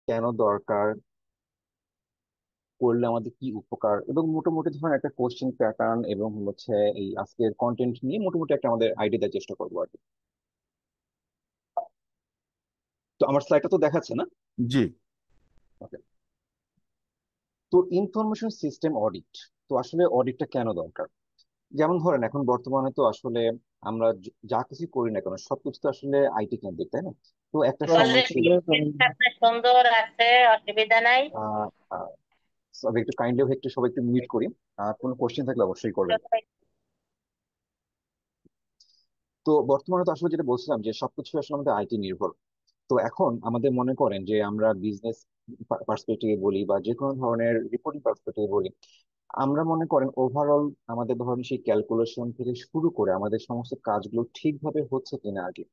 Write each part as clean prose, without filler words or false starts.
কেন দরকার, করলে আমাদের কি উপকার, এবং মোটামুটি ধরেন একটা কোশ্চেন প্যাটার্ন এবং হচ্ছে এই আজকের কন্টেন্ট নিয়ে মোটামুটি একটা আমাদের আইডিয়া দেওয়ার চেষ্টা করবো আর কি। তো আমার স্লাইডটা তো দেখাচ্ছে না? জি। ওকে। তো ইনফরমেশন সিস্টেম অডিট, তো আসলে অডিটটা কেন দরকার? যেমন ধরেন এখন বর্তমানে তো আসলে আমরা যা কিছু করি না কেন সবকিছু তো আসলে আইটি কেন্দ্রিক, তাই না? তো একটা সময় প্রজেক্ট ছিল। আপনার সুন্দর আছে, অসুবিধা নাই। আহ আহ, সবাই একটু কাইন্ডলি একটু সবাই একটু মিউট করি। কোনো কোশ্চেন থাকলে অবশ্যই করবেন। তো বর্তমানে তো আসলে যেটা বলছিলাম যে সবকিছু আসলে আমাদের আইটি নির্ভর। তো এখন আমাদের মনে করেন যে আমরা বিজনেস পার্সপেক্টিভে বলি বা যে কোনো ধরনের রিপোর্টিং পার্সপেক্টিভে বলি, আমরা মনে করেন ওভারঅল আমাদের ধরেন সেই ক্যালকুলেশন থেকে শুরু করে আমাদের সমস্ত কাজগুলো ঠিকভাবে হচ্ছে কিনা আগে।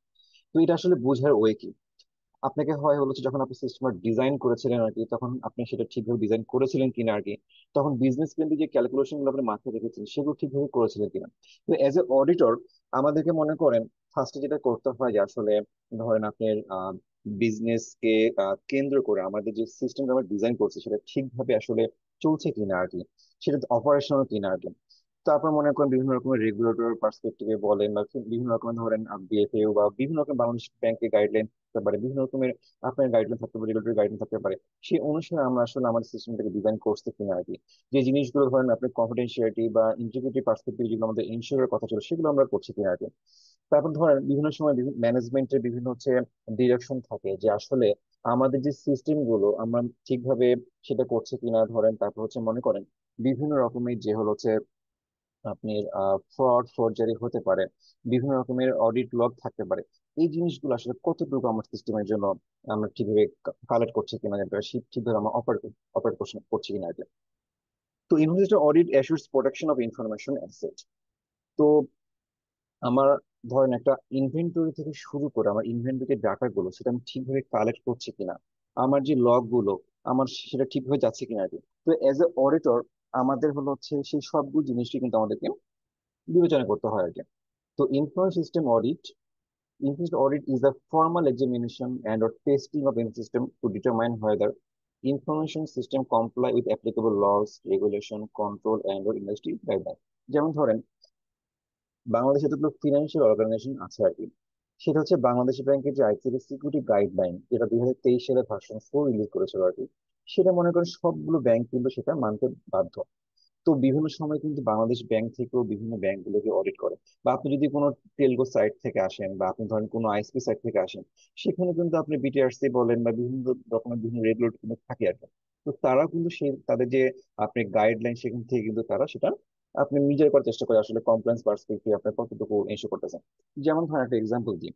তো এটা আসলে বোঝার ওয়ে কি? আপনাকে হয় হলো যে যখন আপনি সিস্টেম ডিজাইন করেছিলেন আর কি, তখন আপনি সেটা ঠিকভাবে ডিজাইন করেছিলেন কিনা আর কি। তখন বিজনেস কেন্দ্রিক যে ক্যালকুলেশন গুলো আপনি মাথায় রেখেছিলেন সেগুলো ঠিকভাবে করেছিলেন কিনা। তো এজ এ অডিটর আমাদেরকে মনে করেন ফার্স্টে যেটা করতে হয় যে আসলে ধরেন আপনার বিজনেস কে কেন্দ্র করে আমাদের যে সিস্টেম আমরা ডিজাইন করছি সেটা ঠিকভাবে আসলে চলছে কিনা আর কি, সেটা অপারেশনাল কিনা আর কি। তারপর মনে করেন বিভিন্ন রকমের রেগুলেটর পার্সপেক্টিভে বলেন বা বিভিন্ন রকমের ধরেন বিএফএও বা বিভিন্ন রকম বাংলাদেশ ব্যাংকের গাইডলাইন থাকতে পারে, বিভিন্ন রকমের আপনার গাইডলাইন থাকতে পারে, রেগুলেটরি গাইডলাইন থাকতে পারে। সেই অনুসারে আমরা আসলে আমাদের সিস্টেমটাকে ডিজাইন করতে কিনা আর কি। যে জিনিসগুলো ধরেন আপনার কনফিডেন্সিয়ালিটি বা ইন্টিগ্রিটি পার্সপেক্টিভ যেগুলো আমাদের ইনশিওরের কথা ছিল সেগুলো আমরা করছি কিনা আর কি। তারপর ধরেন বিভিন্ন সময় ম্যানেজমেন্টের বিভিন্ন হচ্ছে ডিরেকশন থাকে যে আসলে আমাদের যে সিস্টেম গুলো আমরা ঠিকভাবে সেটা করছে কিনা ধরেন। তারপর হচ্ছে মনে করেন বিভিন্ন রকমের যে হলো হচ্ছে আপনি ফর্জারি হতে পারে, বিভিন্ন রকমের অডিট লগ থাকতে পারে। এই জিনিসগুলো আসলে কতটুকু আমার সিস্টেমের জন্য আমরা ঠিকভাবে কালেক্ট করছি কিনা, ঠিকভাবে আমরা অপারেট অপারেট করছি কিনা এটা। তো investor audit assures protection of information asset. তো আমার ধরেন একটা ইনভেন্টরি থেকে শুরু করে আমার ইনভেন্টরি ডাটা গুলো সেটা আমি ঠিকভাবে কালেক্ট করছি কিনা, আমার যে লগ গুলো আমার সেটা ঠিকভাবে যাচ্ছে কিনা আর কি। তো এজ এ অডিটর আমাদের হলো হচ্ছে সেই সবগুলো জিনিসই কিন্তু আমাদেরকে বিবেচনা করতে হয় আর কি। So information system audit, information audit is a formal examination and or testing of any system to determine whether information system comply with applicable laws, regulation, control and or industry guidelines. যেমন ধরেন বাংলাদেশে যতগুলো financial organisation আছে আর কি, সেটা হচ্ছে বাংলাদেশ ব্যাংকের যে আইসিটি সিকিউরিটি গাইডলাইন, যেটা 2023 সালে ভার্সন 4 রিলিজ করেছিল আর কি। সেটা মনে করেন সবগুলো ব্যাংক কিন্তু সেটা মানতে বাধ্য। তো বিভিন্ন সময় কিন্তু বাংলাদেশ ব্যাংক থেকেও বিভিন্ন ব্যাংকগুলোকে অডিট করে। বা আপনি যদি কোনো টেলগো সাইট থেকে আসেন বা আপনি ধরেন কোনো আইএসপি সাইট থেকে আসেন, সেখানে কিন্তু আপনি বিটিআরসি বলেন বা বিভিন্ন রকমের বিভিন্ন রেগুলেটর কিন্তু থাকে আর কি। তো তারা কিন্তু সেই তাদের যে আপনি গাইডলাইন সেখান থেকে কিন্তু তারা সেটা আপনি নিজের করার চেষ্টা করে আসলে কমপ্লায়েন্স পার্সপেক্টিভ আপনার কতটুকু এনশিওর করতেছেন। যেমন ধরেন একটা এক্সাম্পল দিই,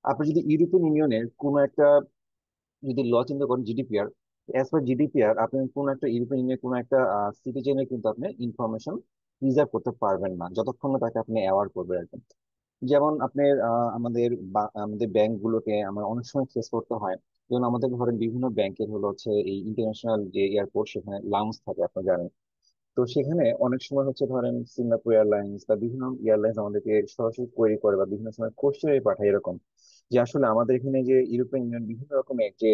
আপনি যদি ইউরোপিয়ান ইউনিয়নের কোনো একটা যদি ল চিন্তা করেন জিডিপিআর, অ্যাজ পার জিডিপিআর আপনি কোন একটা ইউরোপিয়ান ইউনিয়নের কোন একটা সিটিজেনের কিন্তু আপনি ইনফরমেশন রিজার্ভ করতে পারবেন না যতক্ষণ না তাকে আপনি অ্যাওয়ার্ড করবেন আর কি। যেমন আপনার আমাদের ব্যাংক গুলোকে আমরা অনেক সময় ফেস করতে হয়। যেমন আমাদের ধরেন বিভিন্ন ব্যাংকের হলো হচ্ছে এই ইন্টারন্যাশনাল যে এয়ারপোর্ট সেখানে লাউঞ্জ থাকে আপনি জানেন। তো সেখানে অনেক সময় হচ্ছে ধরেন সিঙ্গাপুর এয়ারলাইন্স বা বিভিন্ন এয়ারলাইন্স আমাদেরকে সরাসরি কোয়েরি করে বা বিভিন্ন সময় কোশ্চেন পাঠায় এরকম, যে আসলে আমাদের এখানে যে ইউরোপিয়ান ইউনিয়ন বিভিন্ন রকমের যে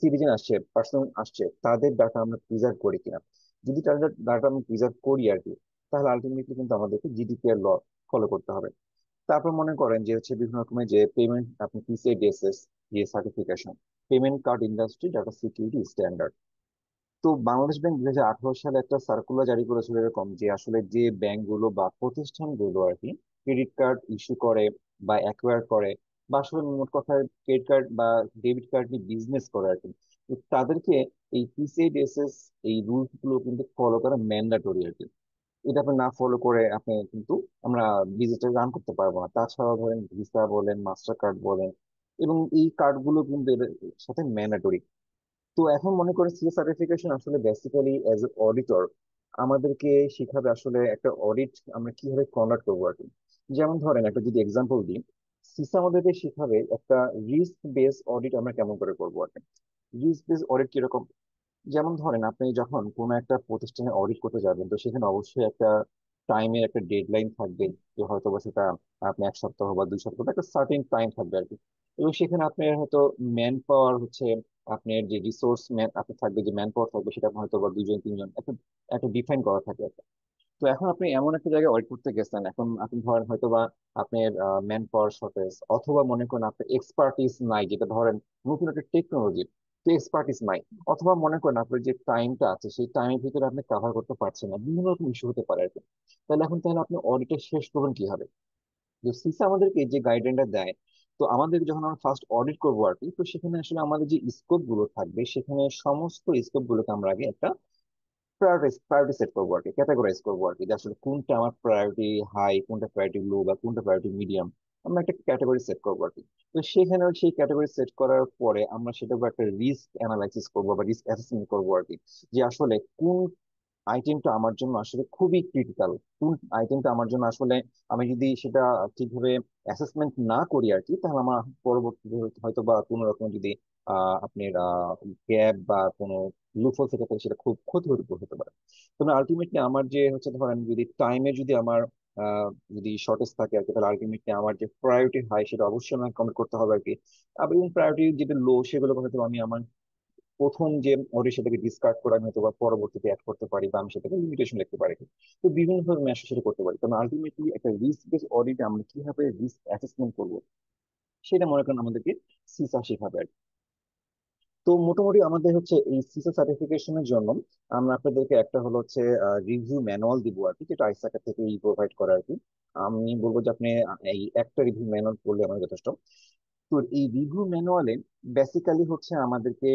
সিটিজেন আসছে, পার্সন আসছে, তাদের ডাটা আমরা প্রিজার্ভ করি কিনা। যদি তাদের ডাটা আমরা প্রিজার্ভ করি আর কি, তাহলে আলটিমেটলি কিন্তু আমাদেরকে জিডিপিআর ল ফলো করতে হবে। তারপর মনে করেন যে হচ্ছে বিভিন্ন রকমের যে পেমেন্ট আপনি পিসিআই ডিএসএস যে certification, payment card industry data security standard. তো বাংলাদেশ ব্যাংক 2018 সালে একটা সার্কুলার জারি করেছিল এরকম যে আসলে যে ব্যাংকগুলো বা প্রতিষ্ঠানগুলো আর কি ক্রেডিট কার্ড ইস্যু করে বা অ্যাকোয়ার করে বা আসলে মোট কথা ক্রেডিট কার্ড বা ডেবিট কার্ড নিয়ে বিজনেস করে আর কি, তো তাদেরকে এই পিসিআই ডিএসএস এই রুলস গুলো কিন্তু ফলো করা ম্যান্ডাটরি আর কি। এটা আপনি না ফলো করে আপনি কিন্তু আমরা বিজনেসটা রান করতে পারবো না। তাছাড়াও ধরেন ভিসা বলেন, মাস্টার কার্ড বলেন, এবং এই কার্ডগুলো কিন্তু এর সাথে ম্যান্ডাটরি। তো এখন মনে করেন সিএ সার্টিফিকেশন আসলে বেসিক্যালি অ্যাজ এ অডিটর আমাদেরকে শিখাবে আসলে একটা অডিট আমরা কিভাবে কন্ডাক্ট করবো আর কি। যেমন ধরেন একটা যদি এক্সাম্পল দিই, সিসা আমাদেরকে শিখাবে একটা রিস্ক বেস অডিট আমরা কেমন করে করবো আর কি। রিস্ক বেস অডিট কিরকম? যেমন ধরেন আপনি যখন কোনো একটা প্রতিষ্ঠানে অডিট করতে যাবেন, তো সেখানে অবশ্যই একটা টাইমের একটা ডেডলাইন থাকবে, যে হয়তো বা সেটা আপনি 1 সপ্তাহ বা 2 সপ্তাহ বা একটা সার্টেন টাইম থাকবে আর কি। এবং সেখানে আপনার হয়তো ম্যান পাওয়ার হচ্ছে আপনার যে রিসোর্স ম্যান আপনার থাকবে, যে ম্যান পাওয়ার থাকবে, সেটা হয়তো বা দুজন তিনজন, একটা একটা ডিফাইন করা থাকে। তো এখন আপনি এমন একটা জায়গায় অডিট করতে গেছেন, এখন আপনি ধরেন হয়তো বা আপনার ম্যান পাওয়ার শর্টেজ, অথবা মনে করেন আপনার এক্সপার্টিস নাই, যেটা ধরেন নতুন একটা টেকনোলজি, তো এক্সপার্টিস নাই, অথবা মনে করেন আপনার যে টাইমটা আছে সেই টাইমের ভিতরে আপনি কাভার করতে পারছেন না, বিভিন্ন রকম ইস্যু হতে পারে আর কি। তাহলে আপনি অডিটে শেষ করবেন কিভাবে? যে সিসা আমাদেরকে যে গাইডলাইনটা দেয়, তো আমাদের যখন আমরা ফার্স্ট অডিট করবো আর কি, তো সেখানে আসলে আমাদের যে স্কোপ গুলো থাকবে, সেখানে সমস্ত স্কোপ গুলোকে আমরা আগে একটা প্রায়োরিটি সেট করবো আর কি, ক্যাটাগরাইজ করবো আর কি, যে আসলে কোনটা আমার প্রায়োরিটি হাই, কোনটা প্রায়োরিটি লো, বা কোনটা প্রায়োরিটি মিডিয়াম। আমরা একটা ক্যাটাগরি সেট করবো আর কি। তো সেখানে সেই ক্যাটাগরি সেট করার পরে আমরা সেটার উপর একটা রিস্ক অ্যানালাইসিস করবো বা রিস্ক অ্যাসেসমেন্ট করবো আর কি, যে আসলে কোন আইটেমটা আমার জন্য আসলে খুবই ক্রিটিক্যাল, কোন আইটেমটা আমার জন্য আসলে আমি যদি সেটা ঠিকভাবে অ্যাসেসমেন্ট না করি আর কি, তাহলে আমার পরবর্তীতে হয়তো বা কোনো রকম যদি আপনার গ্যাপ বা কোনো লুফল থেকে থাকে, সেটা খুব ক্ষতি হতে পারে। তবে আলটিমেটলি আমার যে হচ্ছে ধরেন যদি টাইমে যদি আমার আহ, যদি শর্টেজ থাকে আর কি, তাহলে আলটিমেটলি আমার যে প্রায়োরিটি হাই সেটা অবশ্যই আমাকে কমপ্লিট করতে হবে আর কি। এবং প্রায়োরিটি যেটা লো সেগুলো হয়তো আমি আমার প্রথম যে অডিও সেটাকে ডিসকার্ড করে আমি হয়তো বা পরবর্তীতে অ্যাড করতে পারি, বা আমি সেটাকে লিমিটেশন লিখতে পারি। তো বিভিন্ন ভাবে আমি আসলে সেটা করতে পারি, কারণ আলটিমেটলি একটা রিস্ক বেস অডিটে আমরা কিভাবে রিস্ক অ্যাসেসমেন্ট করবো, সেটা মনে করেন আমাদেরকে সিসা শেখাবে আর কি। তো মোটামুটি আমাদের হচ্ছে এই সিসা সার্টিফিকেশনের জন্য আমরা আপনাদেরকে একটা হলো হচ্ছে রিভিউ ম্যানুয়াল দিব আর কি, যেটা আইসাকা থেকে প্রোভাইড করা আর কি। আমি বলবো যে আপনি এই একটা রিভিউ ম্যানুয়াল পড়লে আমার যথেষ্ট। তো এই রিভিউ ম্যানুয়ালে বেসিক্যালি হচ্ছে আমাদেরকে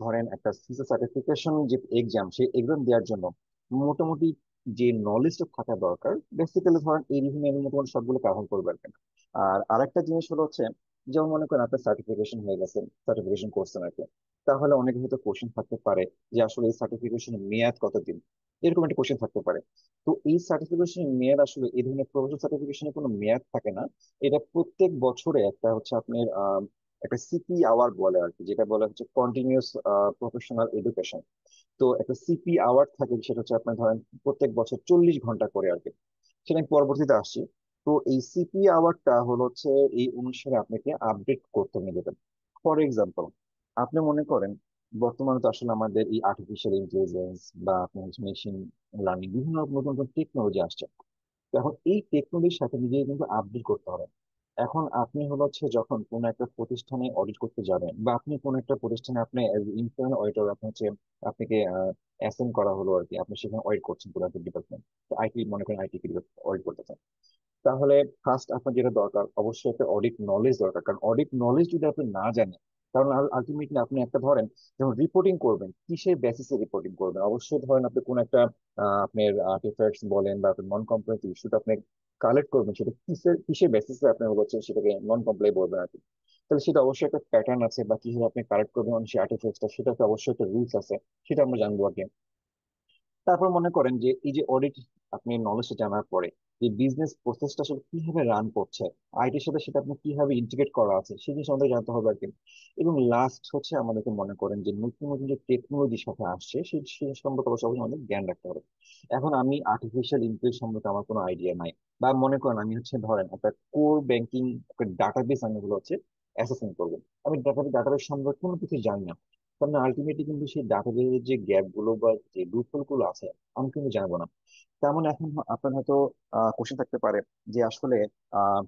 ধরেন একটা সিসা সার্টিফিকেশন যে এক্সাম, সেই এক্সাম দেওয়ার জন্য মোটামুটি যে নলেজটা থাকা দরকার, বেসিক্যালি ধরেন এই রিভিউ ম্যানুয়াল মোটামুটি সবগুলো কাভার করবে আর কি। আর আরেকটা জিনিস হলো হচ্ছে, যেমন মনে করেন আপনার সার্টিফিকেশন হয়ে গেছে, সার্টিফিকেশন করছেন আর কি, তাহলে অনেকে হয়তো কোশ্চেন থাকতে পারে যে আসলে এই সার্টিফিকেশনের মেয়াদ কতদিন, এরকম একটা কোশ্চেন থাকতে পারে। তো এই সার্টিফিকেশনের মেয়াদ আসলে এই ধরনের প্রফেশনাল সার্টিফিকেশনের কোনো মেয়াদ থাকে না। এটা প্রত্যেক বছরে একটা হচ্ছে আপনার একটা সিপি আওয়ার বলে আর কি, যেটা বলে হচ্ছে কন্টিনিউয়াস প্রফেশনাল এডুকেশন। তো একটা সিপি আওয়ার থাকে, সেটা হচ্ছে আপনার ধরেন প্রত্যেক বছর 40 ঘন্টা করে আর কি। সেটা আমি পরবর্তীতে আসছি। তো এই সিপি আওয়ারটা হলো হচ্ছে এই অনুসারে আপনাকে আপডেট করতে হবে নিজেদের। ফর এক্সাম্পল, আপনি মনে করেন বর্তমানে তো আসলে আমাদের এই আর্টিফিশিয়াল ইন্টেলিজেন্স বা আপনার মেশিন লার্নিং, বিভিন্ন রকম নতুন নতুন টেকনোলজি আসছে। তো এখন এই টেকনোলজির সাথে নিজেকে কিন্তু আপডেট করতে হবে। এখন আপনি হলো হচ্ছে যখন কোনো একটা প্রতিষ্ঠানে অডিট করতে যাবেন, বা আপনি কোনো একটা প্রতিষ্ঠানে আপনি ইন্টার্নাল অডিটর, আপনি হচ্ছে আপনাকে অ্যাসাইন করা হলো আর কি, আপনি সেখানে অডিট করছেন পুরো একটা ডিপার্টমেন্ট, আইটি মনে করেন আইটি অডিট করতেছেন, তাহলে ফার্স্ট আপনার যেটা দরকার অবশ্যই একটা অডিট নলেজ দরকার। কারণ অডিট নলেজ যদি আপনি না জানেন, কারণ আলটিমেটলি আপনি একটা ধরেন যখন রিপোর্টিং করবেন, কিসের বেসিসে রিপোর্টিং করবেন, অবশ্যই ধরেন আপনি কোন একটা আপনার আর্টিফ্যাক্টস বলেন বা আপনার নন কমপ্লায়েন্স ইস্যুটা আপনি কালেক্ট করবেন, সেটা কিসের কিসের বেসিসে আপনি হচ্ছে সেটাকে নন কমপ্লাই বলবেন আর কি। তাহলে সেটা অবশ্যই একটা প্যাটার্ন আছে, বা কিভাবে আপনি কালেক্ট করবেন সেই আর্টিফ্যাক্টসটা, সেটাতে অবশ্যই একটা রুলস আছে, সেটা আমরা জানবো আর কি। তারপর মনে করেন যে এই যে অডিট আপনি নলেজটা জানার পরে যে বিজনেস প্রসেসটা আসলে কিভাবে রান করছে, আইটির সাথে সেটা আপনি কিভাবে ইন্টিগ্রেট করা আছে, সেই জিনিস আমাদের জানতে হবে আর কি। এবং লাস্ট হচ্ছে আমাদেরকে মনে করেন যে নতুন নতুন যে টেকনোলজির সাথে আসছে সেই সেই সম্পর্কে অবশ্যই অবশ্যই আমাদের জ্ঞান রাখতে হবে। এখন আমি আর্টিফিশিয়াল ইন্টেলিজেন্স সম্পর্কে আমার কোনো আইডিয়া নাই, বা মনে করেন আমি হচ্ছে ধরেন একটা কোর ব্যাংকিং ডাটাবেস আমি হলো হচ্ছে অ্যাসেসমেন্ট করবো, আমি ডাটাবেস সম্পর্কে কোনো কিছু জানি না, কারণ আলটিমেটলি কিন্তু সেই ডাটাবেসের যে গ্যাপ গুলো বা যে লুপহোল গুলো আছে আমি কিন্তু জানবো না। তেমন এখন আপনার হয়তো কোশ্চেন থাকতে পারে যে আসলে আহ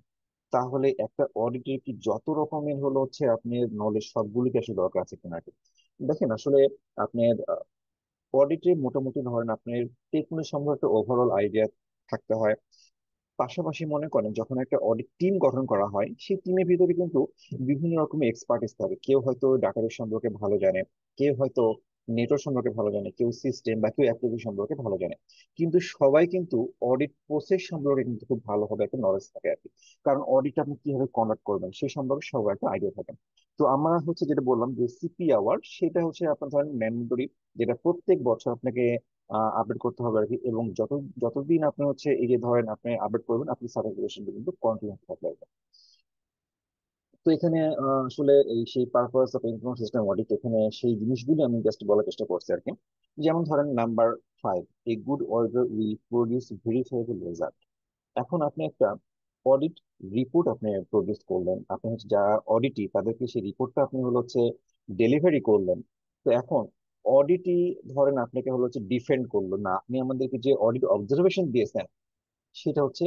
তাহলে একটা অডিটের কি যত রকমের হলো হচ্ছে আপনার নলেজ সবগুলো কি আসলে দরকার আছে কিনা আর কি? দেখেন আসলে আপনার অডিটে মোটামুটি ধরেন আপনার টেকনিক সম্পর্কে ওভারঅল আইডিয়া থাকতে হয়। পাশাপাশি মনে করেন যখন একটা অডিট টিম গঠন করা হয়, সেই টিমের ভিতরে কিন্তু বিভিন্ন রকমের এক্সপার্টিস থাকে, কেউ হয়তো ডাটাবেস সম্পর্কে ভালো জানে, কেউ হয়তো নেটওয়ার্ক সম্পর্কে ভালো জানে, কেউ সিস্টেম বা কেউ অ্যাপ্লিকেশন সম্পর্কে ভালো জানে, কিন্তু সবাই কিন্তু অডিট প্রসেস সম্পর্কে কিন্তু খুব ভালোভাবে একটা নলেজ থাকে আর কি। কারণ অডিট আপনি কিভাবে কন্ডাক্ট করবেন সেই সম্পর্কে সবার একটা আইডিয়া থাকে। তো আমরা হচ্ছে যেটা বললাম যে সিপি আওয়ার, সেটা হচ্ছে আপনার ধরেন ম্যান্ডেটরি, যেটা প্রত্যেক বছর আপনাকে আপডেট করতে হবে আর কি। এবং যতদিন আপনি হচ্ছে এই যে ধরেন আপনি আপডেট করবেন, আপনি সার্টিফিকেশন কিন্তু কন্টিনিউ থাকবে আর কি। তো এখানে আসলে এই সেই purpose of information system audit, এখানে সেই জিনিসগুলো আমি জাস্ট বলার চেষ্টা করছি আর কি। যেমন ধরেন number 5, a good order will produce ভেরিফাইবল result. এখন আপনি একটা অডিট রিপোর্ট আপনি প্রডিউস করলেন, আপনি হচ্ছে যারা অডিটি তাদেরকে সেই রিপোর্টটা আপনি হলো হচ্ছে ডেলিভারি করলেন। তো এখন অডিটই ধরেন আপনাকে হলো হচ্ছে ডিফেন্ড করলো না, আপনি আমাদেরকে যে অডিট অবজারভেশন দিয়েছেন সেটা হচ্ছে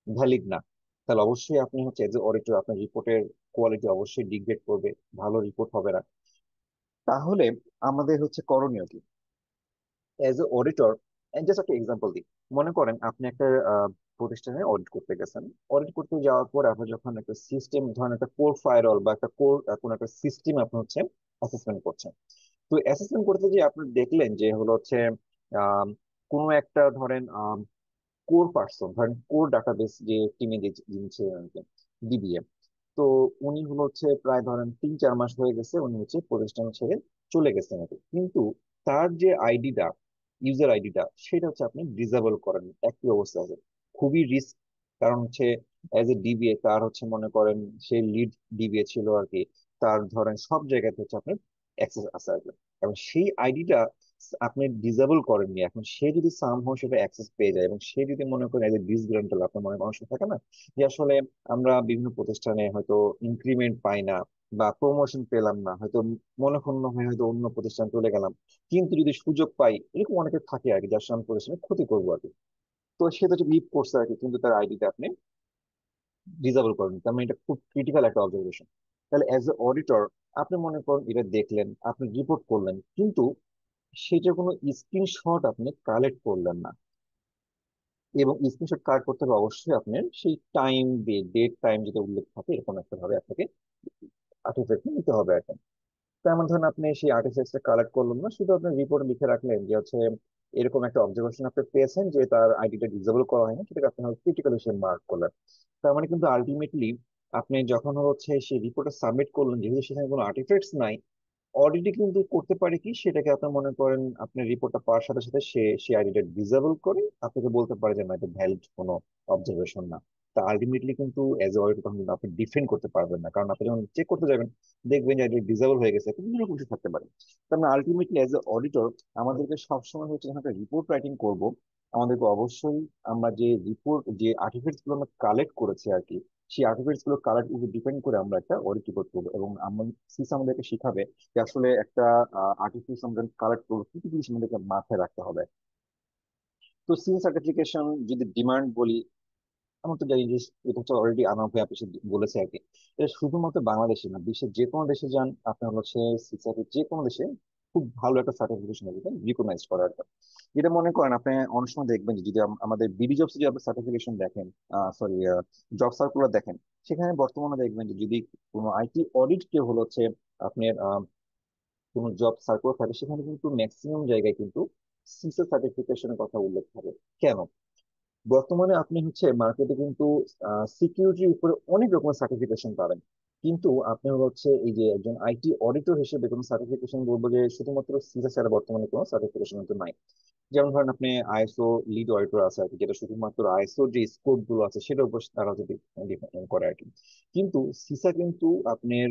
ভ্যালিড না, তাহলে অবশ্যই আপনি হচ্ছে এজ এ অডিটর আপনার রিপোর্টের কোয়ালিটি অবশ্যই ডিগ্রেড করবে, ভালো রিপোর্ট হবে না। তাহলে আমাদের হচ্ছে করণীয় কি এজ এ অডিটর? জাস্ট একটা এক্সাম্পল দিই। মনে করেন আপনি একটা প্রতিষ্ঠানে অডিট করতে গেছেন। অডিট করতে যাওয়ার পর আপনি যখন একটা সিস্টেম, ধরেন একটা কোর ফায়ারওয়াল বা একটা কোর কোন একটা সিস্টেম আপনি হচ্ছে অ্যাসেসমেন্ট করছেন। তো অ্যাসেসমেন্ট করতে গিয়ে আপনি দেখলেন যে হলো হচ্ছে আম, কোনো একটা ধরেন কোর পার্সন, ধরেন কোর ডাটাবেস যে টিমে যে যিনি ছিলেন আর কি, ডিবিএম। তো উনি হলো হচ্ছে প্রায় ধরেন 3-4 মাস হয়ে গেছে উনি হচ্ছে প্রতিষ্ঠান ছেড়ে চলে গেছেন আর কি। কিন্তু তার যে আইডিটা, ইউজার আইডিটা, সেটা হচ্ছে আপনি ডিসেবল করেন, একই অবস্থা আছে। খুবই রিস্ক। কারণ হচ্ছে এজ এ ডিবিএ তার হচ্ছে মনে করেন সে লিড ডিবিএ ছিল আর কি, তার ধরেন সব জায়গাতে হচ্ছে আপনার অ্যাক্সেস আছে আর কি। এবং সেই আইডিটা আপনি ডিসেবল করেননি, এখন সে যদি সামহাও সেটা অ্যাক্সেস পেয়ে যায় এবং সে যদি মনে করেন এজ এ ডিসগ্রান্টাল, আপনার মনে অনেক সময় থাকে না যে আসলে আমরা বিভিন্ন প্রতিষ্ঠানে হয়তো ইনক্রিমেন্ট পাই না বা প্রমোশন পেলাম না, হয়তো মনে ক্ষুণ্ণ হয়ে হয়তো অন্য প্রতিষ্ঠান চলে গেলাম, কিন্তু যদি সুযোগ পাই, এরকম অনেকে থাকে আর কি যার সামনে প্রতিষ্ঠানে ক্ষতি করবো আর কি। তো সে তো লিভ করছে আর কি, কিন্তু তার আইডিটা আপনি ডিসেবল করেন, তার মানে এটা খুব ক্রিটিক্যাল একটা অবজারভেশন। তাহলে অ্যাজ এ অডিটর আপনি মনে করেন এটা দেখলেন, আপনি রিপোর্ট করলেন, কিন্তু সেটার কোনো স্ক্রিনশট আপনি কালেক্ট করলেন না। এবং স্ক্রিনশট কালেক্ট করতে হবে অবশ্যই আপনার সেই টাইম দিয়ে, ডেট টাইম যেটা উল্লেখ থাকে এরকম একটা ভাবে আপনাকে আর্টিফ্যাক্ট নিতে হবে আর কি। তেমন ধরেন আপনি সেই আর্টিফ্যাক্টসটা কালেক্ট করলেন না, শুধু আপনি রিপোর্টে লিখে রাখলেন যে হচ্ছে এরকম একটা অবজারভেশন আপনি পেয়েছেন যে তার আইডিটা ডিসেবল করা হয়নি, সেটাকে আপনি ক্রিটিক্যাল হিসেবে মার্ক করলেন। তার মানে কিন্তু আলটিমেটলি আপনি যখন হচ্ছে সেই রিপোর্টে সাবমিট করলেন, যেহেতু সেখানে কোনো আর্টিফ্যাক্টস নাই, অডিটই কিন্তু করতে পারে কি সেটাকে আপনি মনে করেন আপনার রিপোর্টটা পাওয়ার সাথে সাথে সে সেই আইডিটা ডিসেবল করে আপনাকে বলতে পারে যে না, এটা ভ্যালিড কোনো অবজারভেশন না। তা আলটিমেটলি কিন্তু এজ এ অডিটর তখন কিন্তু আপনি ডিফেন্ড করতে পারবেন না, কারণ আপনি যখন চেক করতে যাবেন দেখবেন যে এটা ডিসেবল হয়ে গেছে, বিভিন্ন রকম কিছু থাকতে পারে। তার মানে আলটিমেটলি এজ এ অডিটর আমাদেরকে সবসময় হচ্ছে যখন একটা রিপোর্ট রাইটিং করব, আমাদেরকে অবশ্যই আমরা যে রিপোর্ট, যে আর্টিফিক্টস গুলো আমরা কালেক্ট করেছি আর কি, সেই আর্টিফিক্টস গুলো কালেক্ট উপর ডিপেন্ড করে আমরা একটা অডিট রিপোর্ট করবো। এবং সিস আমাদেরকে শিখাবে যে আসলে একটা আর্টিফিক্স আমরা কালেক্ট করবো কি কি জিনিস আমাদেরকে মাথায় রাখতে হবে। তো সিন সার্টিফিকেশন যদি ডিমান্ড বলি, আমার তো জানি যে এটা হচ্ছে অলরেডি আনাফ ভাই আপনি বলেছে আর কি। এটা শুধুমাত্র বাংলাদেশে না, বিশ্বের যে কোনো দেশে যান আপনার হচ্ছে সিসাইটি যে কোনো দেশে খুব ভালো একটা সার্টিফিকেশন রিকগনাইজ করা আর কি। যেটা মনে করেন আপনি অনেক সময় দেখবেন যে যদি আমাদের বিডি জবস যদি আপনি সার্টিফিকেশন দেখেন, সরি, জব সার্কুলার দেখেন, সেখানে বর্তমানে দেখবেন যে যদি কোনো আইটি অডিট কেউ হলো হচ্ছে আপনার কোনো জব সার্কুলার থাকে, সেখানে কিন্তু ম্যাক্সিমাম জায়গায় কিন্তু সিসা সার্টিফিকেশনের কথা উল্লেখ থাকে। কেন? বর্তমানে আপনি হচ্ছে মার্কেটে কিন্তু সিকিউরিটির উপরে অনেক রকমের সার্টিফিকেশন পাবেন, কিন্তু আপনি হচ্ছে এই যে একজন আইটি অডিটর হিসেবে কোনো সার্টিফিকেশন বলবো যে শুধুমাত্র সিসা ছাড়া বর্তমানে কোনো সার্টিফিকেশন কিন্তু নাই। যেমন ধরেন আপনি আইএসও লিড অডিটর আছে আর কি, যেটা শুধুমাত্র আইএসও যে স্কোপ গুলো আছে সেটার উপর তারা যদি ডিপেন্ড করে আর কি। কিন্তু সিসা কিন্তু আপনার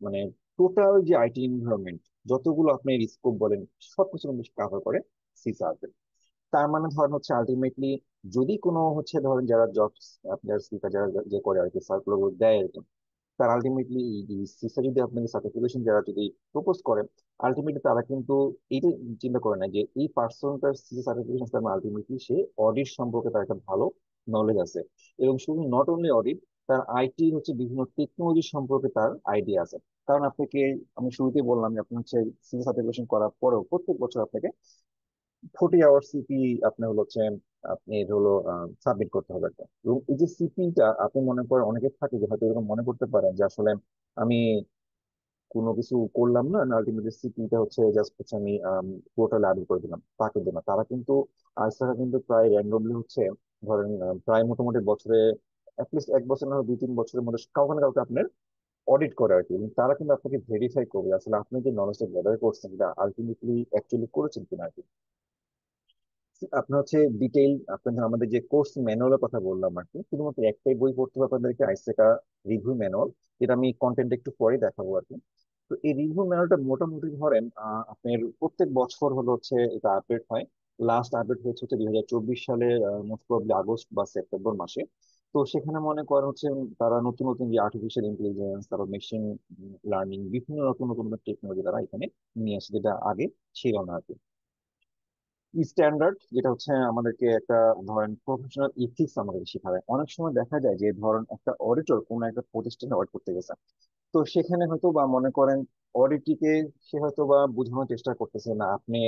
মানে টোটাল যে আইটি এনভায়রনমেন্ট, যতগুলো আপনি স্কোপ বলেন সবকিছু কিন্তু কাভার করে সিসা। তার মানে ধরেন হচ্ছে আলটিমেটলি যদি কোনো হচ্ছে ধরেন যারা জব আপনার স্পিকার যারা যে করে আর কি, সার্কুলার দেয় এরকম, তার আলটিমেটলি সিসা যদি আপনাকে সার্টিফিকেশন যারা যদি প্রপোজ করে, আলটিমেটলি তারা কিন্তু এইটা চিন্তা করে না যে এই পার্সনটার সিসা সার্টিফিকেশন, তার আলটিমেটলি সে অডিট সম্পর্কে তার একটা ভালো নলেজ আছে। এবং শুধু নট অনলি অডিট, তার আইটি হচ্ছে বিভিন্ন টেকনোলজি সম্পর্কে তার আইডিয়া আছে। কারণ আপনাকে আমি শুরুতেই বললাম যে আপনি হচ্ছে সিসা সার্টিফিকেশন করার পরেও প্রত্যেক বছর আপনাকে 40 আওয়ার সিপি আপনার হলো হচ্ছে আপনি এর হলো সাবমিট করতে হবে একটা। এবং এই যে সিপিটা আপনি মনে করেন অনেকে থাকে যে হয়তো এরকম মনে করতে পারেন যে আসলে আমি কোনো কিছু করলাম না, আলটিমেটলি সিপিটা হচ্ছে জাস্ট হচ্ছে আমি পোর্টালে আবেদন করে দিলাম, তা কিন্তু না। তারা কিন্তু আইসারা কিন্তু প্রায় র্যান্ডমলি হচ্ছে ধরেন প্রায় মোটামুটি বছরে অ্যাটলিস্ট 1 বছর না হয় 2-3 বছরের মধ্যে কাউকে না কাউকে আপনার অডিট করে আর কি। এবং তারা কিন্তু আপনাকে ভেরিফাই করবে আসলে আপনি যে নলেজটা গ্যাদার করছেন এটা আলটিমেটলি অ্যাকচুয়ালি করেছেন কিনা আর কি। আপনার হচ্ছে ডিটেইল আপনাদের আমাদের যে কোর্স ম্যানুয়ালের কথা বললাম আর কি, শুধুমাত্র একটাই বই পড়তে হবে আপনাদেরকে, আইসেকা রিভিউ ম্যানুয়াল, যেটা আমি কন্টেন্ট একটু পরে দেখাবো আর কি। তো এই রিভিউ ম্যানুয়ালটা মোটামুটি ধরেন আপনার প্রত্যেক বছর হলো হচ্ছে এটা আপডেট হয়। লাস্ট আপডেট হচ্ছে 2024 সালের মোস্ট প্রবাবলি আগস্ট বা সেপ্টেম্বর মাসে। তো তো সেখানে মনে করেন হচ্ছে তারা নতুন নতুন যে আর্টিফিশিয়াল ইন্টেলিজেন্স, তারপর মেশিন লার্নিং, বিভিন্ন নতুন নতুন টেকনোলজি তারা এখানে নিয়ে আসে, যেটা আগে ছিল না আর কি। স্ট্যান্ডার্ড যেটা হচ্ছে আমাদেরকে একটা ধরেন প্রফেশনাল ইথিক্স আমাদেরকে শেখাবে। অনেক সময় দেখা যায় যে ধরেন একটা অডিটর কোনো একটা প্রতিষ্ঠানে অডিট করতে গেছে, তো সেখানে হয়তো বা মনে করেন অডিটিকে সে হয়তো বা বোঝানোর চেষ্টা করতেছে না আপনি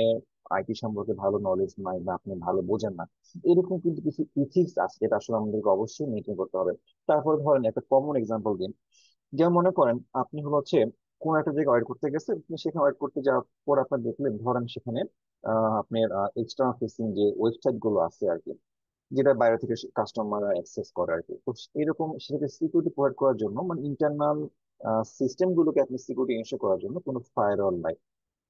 আইটি সম্পর্কে ভালো নলেজ নাই বা আপনি ভালো বোঝেন না। এরকম কিন্তু কিছু ইথিক্স আছে যেটা আসলে আমাদেরকে অবশ্যই মেনটেন করতে হবে। তারপরে ধরেন একটা কমন এক্সাম্পল দিন, যেমন মনে করেন আপনি হলো হচ্ছে কোন একটা জায়গায় অয়েড করতে গেছেন, আপনি সেখানে অয়েড করতে যাওয়ার পর আপনার দেখলেন ধরেন সেখানে আপনার এক্সটার্নাল ফেসিং যে ওয়েবসাইট গুলো আছে আর কি, যেটা বাইরে থেকে কাস্টমার অ্যাক্সেস করে আর কি। তো এরকম সেটাকে সিকিউরিটি প্রোভাইড করার জন্য মানে ইন্টারনাল সিস্টেম গুলোকে আপনি সিকিউরিটি এনশিওর করার জন্য কোনো ফায়ারওয়াল নাই।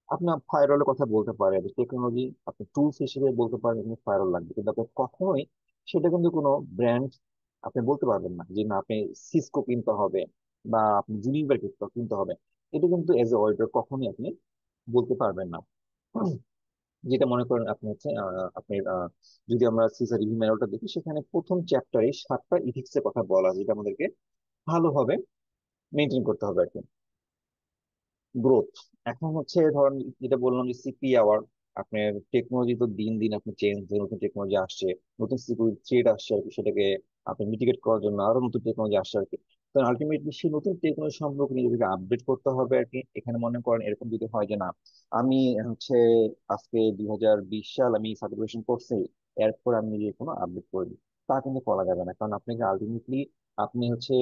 আপনার ফায়ারওয়ালের কথা বলতে পারেন টেকনোলজি, আপনি টুলস হিসেবে বলতে পারেন এখানে ফায়ারওয়াল লাগবে, কিন্তু আপনি কখনোই সেটা কিন্তু কোনো ব্র্যান্ড আপনি বলতে পারবেন না যে না আপনি সিসকো কিনতে হবে বা আপনি জুনিপার কিনতে হবে। এটা কিন্তু এজ এ অডিটর কখনোই আপনি বলতে পারবেন না। যেটা মনে করেন আপনি হচ্ছে আপনি যদি আমরা সিসার রিভিউ ম্যানুয়ালটা দেখি, সেখানে প্রথম চ্যাপ্টারে 7টা ইথিক্স এর কথা বলা আছে, যেটা আমাদেরকে ভালোভাবে মেনটেন করতে হবে আর কি। গ্রোথ, এখন হচ্ছে ধরেন যেটা বললাম যে সিপি আওয়ার, আপনার টেকনোলজি তো দিন দিন আপনি চেঞ্জ, নতুন টেকনোলজি আসছে, নতুন সিকিউরিটি থ্রেট আসছে আর কি, সেটাকে আপনি মিটিগেট করার জন্য আরো নতুন টেকনোলজি আসছে আর কি। তো আলটিমেটলি সেই নতুন টেকনোলজি সম্পর্কে নিজেকে আপডেট করতে হবে আর কি। এখানে মনে করেন এরকম যদি হয় যে না আমি হচ্ছে আজকে 2020 সাল আমি সার্টিফিকেশন করছি, এরপর আমি নিজে কোনো আপডেট করে দিই, তা কিন্তু করা যাবে না, কারণ আপনাকে আলটিমেটলি আপনি হচ্ছে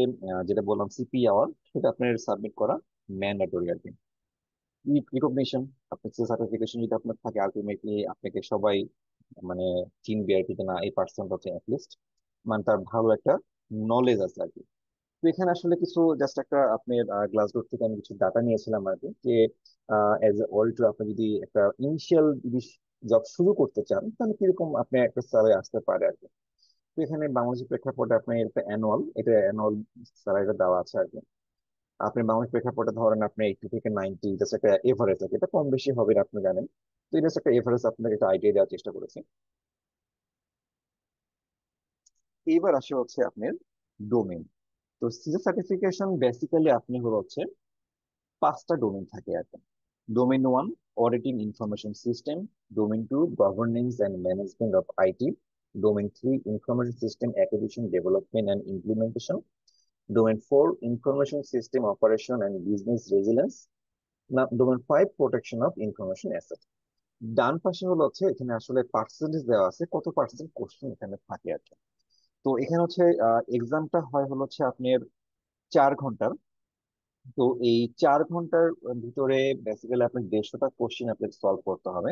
যেটা বললাম সিপি আওয়ার, সেটা আপনার সাবমিট করা ম্যান্ডেটরি আর কি। রিকগনিশন, আপনার সার্টিফিকেশন যদি আপনার থাকে, আলটিমেটলি আপনাকে সবাই মানে চিনবে আর কি, যে না এই পার্সনটা হচ্ছে অ্যাটলিস্ট মানে তার ভালো একটা নলেজ আছে আর কি। তো এখানে আসলে কিছু জাস্ট একটা আপনার গ্লাসগো থেকে আমি কিছু ডাটা নিয়েছিলাম আর কি, যে এজ এ অডিটর আপনি যদি একটা ইনিশিয়াল যদি জব শুরু করতে চান, তাহলে কিরকম আপনি একটা স্যালারি আসতে পারে আর কি। তো এখানে বাংলাদেশের প্রেক্ষাপটে আপনার এটা অ্যানুয়াল স্যালারিটা দেওয়া আছে আর কি। আপনি বাংলাদেশ প্রেক্ষাপটে ধরেন আপনি 80 থেকে 90, জাস্ট একটা এভারেজ আছে, এটা কম বেশি হবে না আপনি জানেন। তো এটা একটা এভারেজ আপনাকে একটা আইডিয়া দেওয়ার চেষ্টা করেছি। এইবার আসে হচ্ছে আপনার ডোমেন। তো সিজে সার্টিফিকেশন বেসিক্যালি আপনি হলো হচ্ছে 5টা ডোমেন থাকে আর কি। Domain 1 auditing information system, domain 2 governance and management of IT, domain 3 information system acquisition development and implementation, domain 4 information system operation and business resilience, না domain 5 protection of information asset. ডান পাশে হলো হচ্ছে এখানে আসলে পার্সেন্টেজ দেওয়া আছে, কত পার্সেন্ট কোশ্চেন এখানে থাকে আর কি। তো এখানে হচ্ছে এক্সামটা হয় হলো হচ্ছে আপনার 4 ঘন্টার। তো এই 4 ঘন্টার ভিতরে বেসিক্যালি আপনার 150টা কোশ্চেন আপনাকে সলভ করতে হবে।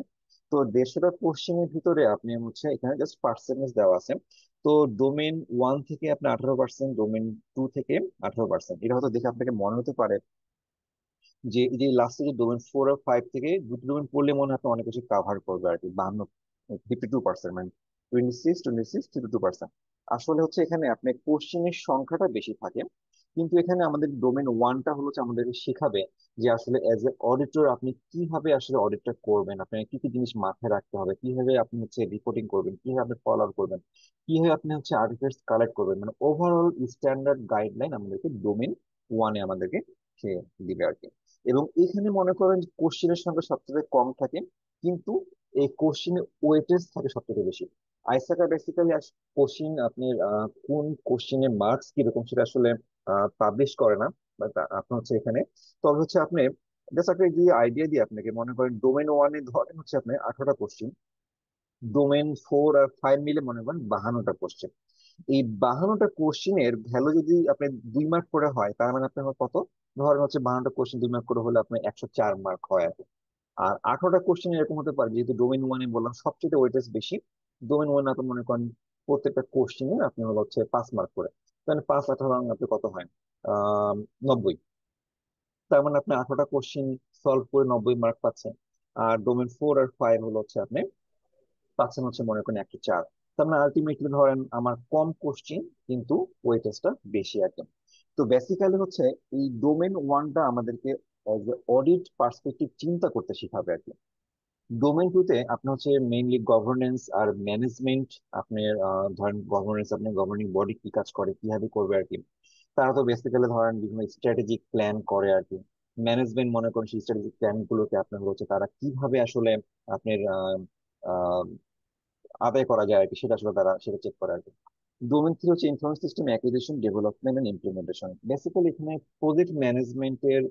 তো 150টা কোশ্চেনের ভিতরে আপনি হচ্ছে এখানে জাস্ট পার্সেন্টেজ দেওয়া আছে। তো ডোমেন 1 থেকে আপনি 18%, ডোমেন 2 থেকে 18%। এটা হয়তো দেখে আপনাকে মনে হতে পারে যে এই যে লাস্টে যে ডোমেন 4 আর 5 থেকে দুটো ডোমেন পড়লে মনে হয় আপনি অনেক কিছু কাভার করবে আর কি, 52%, মানে 26, 26, 52%। আসলে হচ্ছে এখানে আপনার কোশ্চেনের সংখ্যাটা বেশি থাকে, কিন্তু এখানে আমাদের ডোমেন 1টা হলো যে আমাদেরকে শেখাবে যে আসলে এজ এ অডিটর আপনি কিভাবে আসলে অডিটটা করবেন, আপনার কি কি জিনিস মাথায় রাখতে হবে, কিভাবে আপনি হচ্ছে রিপোর্টিং করবেন, কিভাবে ফলো আপ করবেন, কিভাবে আপনি হচ্ছে আর্টিফ্যাক্টস কালেক্ট করবেন, মানে ওভারঅল স্ট্যান্ডার্ড গাইডলাইন আমাদেরকে ডোমেন 1-এ আমাদেরকে সে দিবে আর কি। এবং এখানে মনে করেন কোশ্চেনের সংখ্যা সবচেয়ে কম থাকে, কিন্তু এই কোশ্চেনের ওয়েটেজ থাকে সবচেয়ে বেশি। আইসাকা বেসিক্যালি কোশ্চিন আপনি কোন কোশ্চেনের মার্কস কিরকম সেটা আসলে পাবলিশ করে না, বাট আপনার হচ্ছে এখানে, তবে হচ্ছে আপনি জাস্ট একটা যে আইডিয়া দিয়ে আপনাকে মনে করেন ডোমেন 1-এ ধরেন হচ্ছে আপনি 18টা কোশ্চেন, ডোমেন 4 আর 5 মিলে মনে করেন 52টা কোশ্চেন। এই 52টা কোশ্চেনের ভ্যালু যদি আপনি 2 মার্ক করে হয়, তার মানে আপনার কত, ধরেন হচ্ছে 52টা কোশ্চেন 2 মার্ক করে হলে আপনার 104 মার্ক হয় আর কি। আর 18টা কোশ্চেন এরকম হতে পারে, যেহেতু ডোমেন 1-এ বললাম সবচেয়ে ওয়েটেজ বেশি, ডোমেন 1 আপনি মনে করেন প্রত্যেকটা কোশ্চেনে আপনি হলো হচ্ছে 5 মার্ক করে, তাহলে 5 18 আপনি কত হয়, আহ 90। তার মানে আপনি 18টা কোশ্চেন সলভ করে 90 মার্ক পাচ্ছেন। আর ডোমেন 4 আর 5 হলো হচ্ছে আপনি পাচ্ছেন হচ্ছে মনে করেন 104। তার মানে আলটিমেটলি ধরেন আমার কম কোশ্চেন কিন্তু ওয়েটেজটা বেশি একদম। তো বেসিক্যালি হচ্ছে এই ডোমেন 1টা আমাদেরকে অডিট পার্সপেক্টিভ চিন্তা করতে শেখাবে আর কি। ডোমেন টুতে আপনি হচ্ছে মেইনলি গভর্নেন্স আর ম্যানেজমেন্ট। আপনার ধরেন গভর্নেন্স, আপনার গভর্নিং বডি কি কাজ করে, কিভাবে করবে আর কি। তারা তো বেসিক্যালি ধরেন বিভিন্ন স্ট্র্যাটেজিক প্ল্যান করে আর কি। ম্যানেজমেন্ট মনে করেন সেই স্ট্র্যাটেজিক প্ল্যান গুলোকে আপনার হচ্ছে তারা কিভাবে আসলে আপনার আদায় করা যায় আর কি, সেটা আসলে তারা সেটা চেক করে আর কি। ডোমেন থ্রি হচ্ছে information system acquisition, development and implementation. Basically এখানে প্রজেক্ট ম্যানেজমেন্টের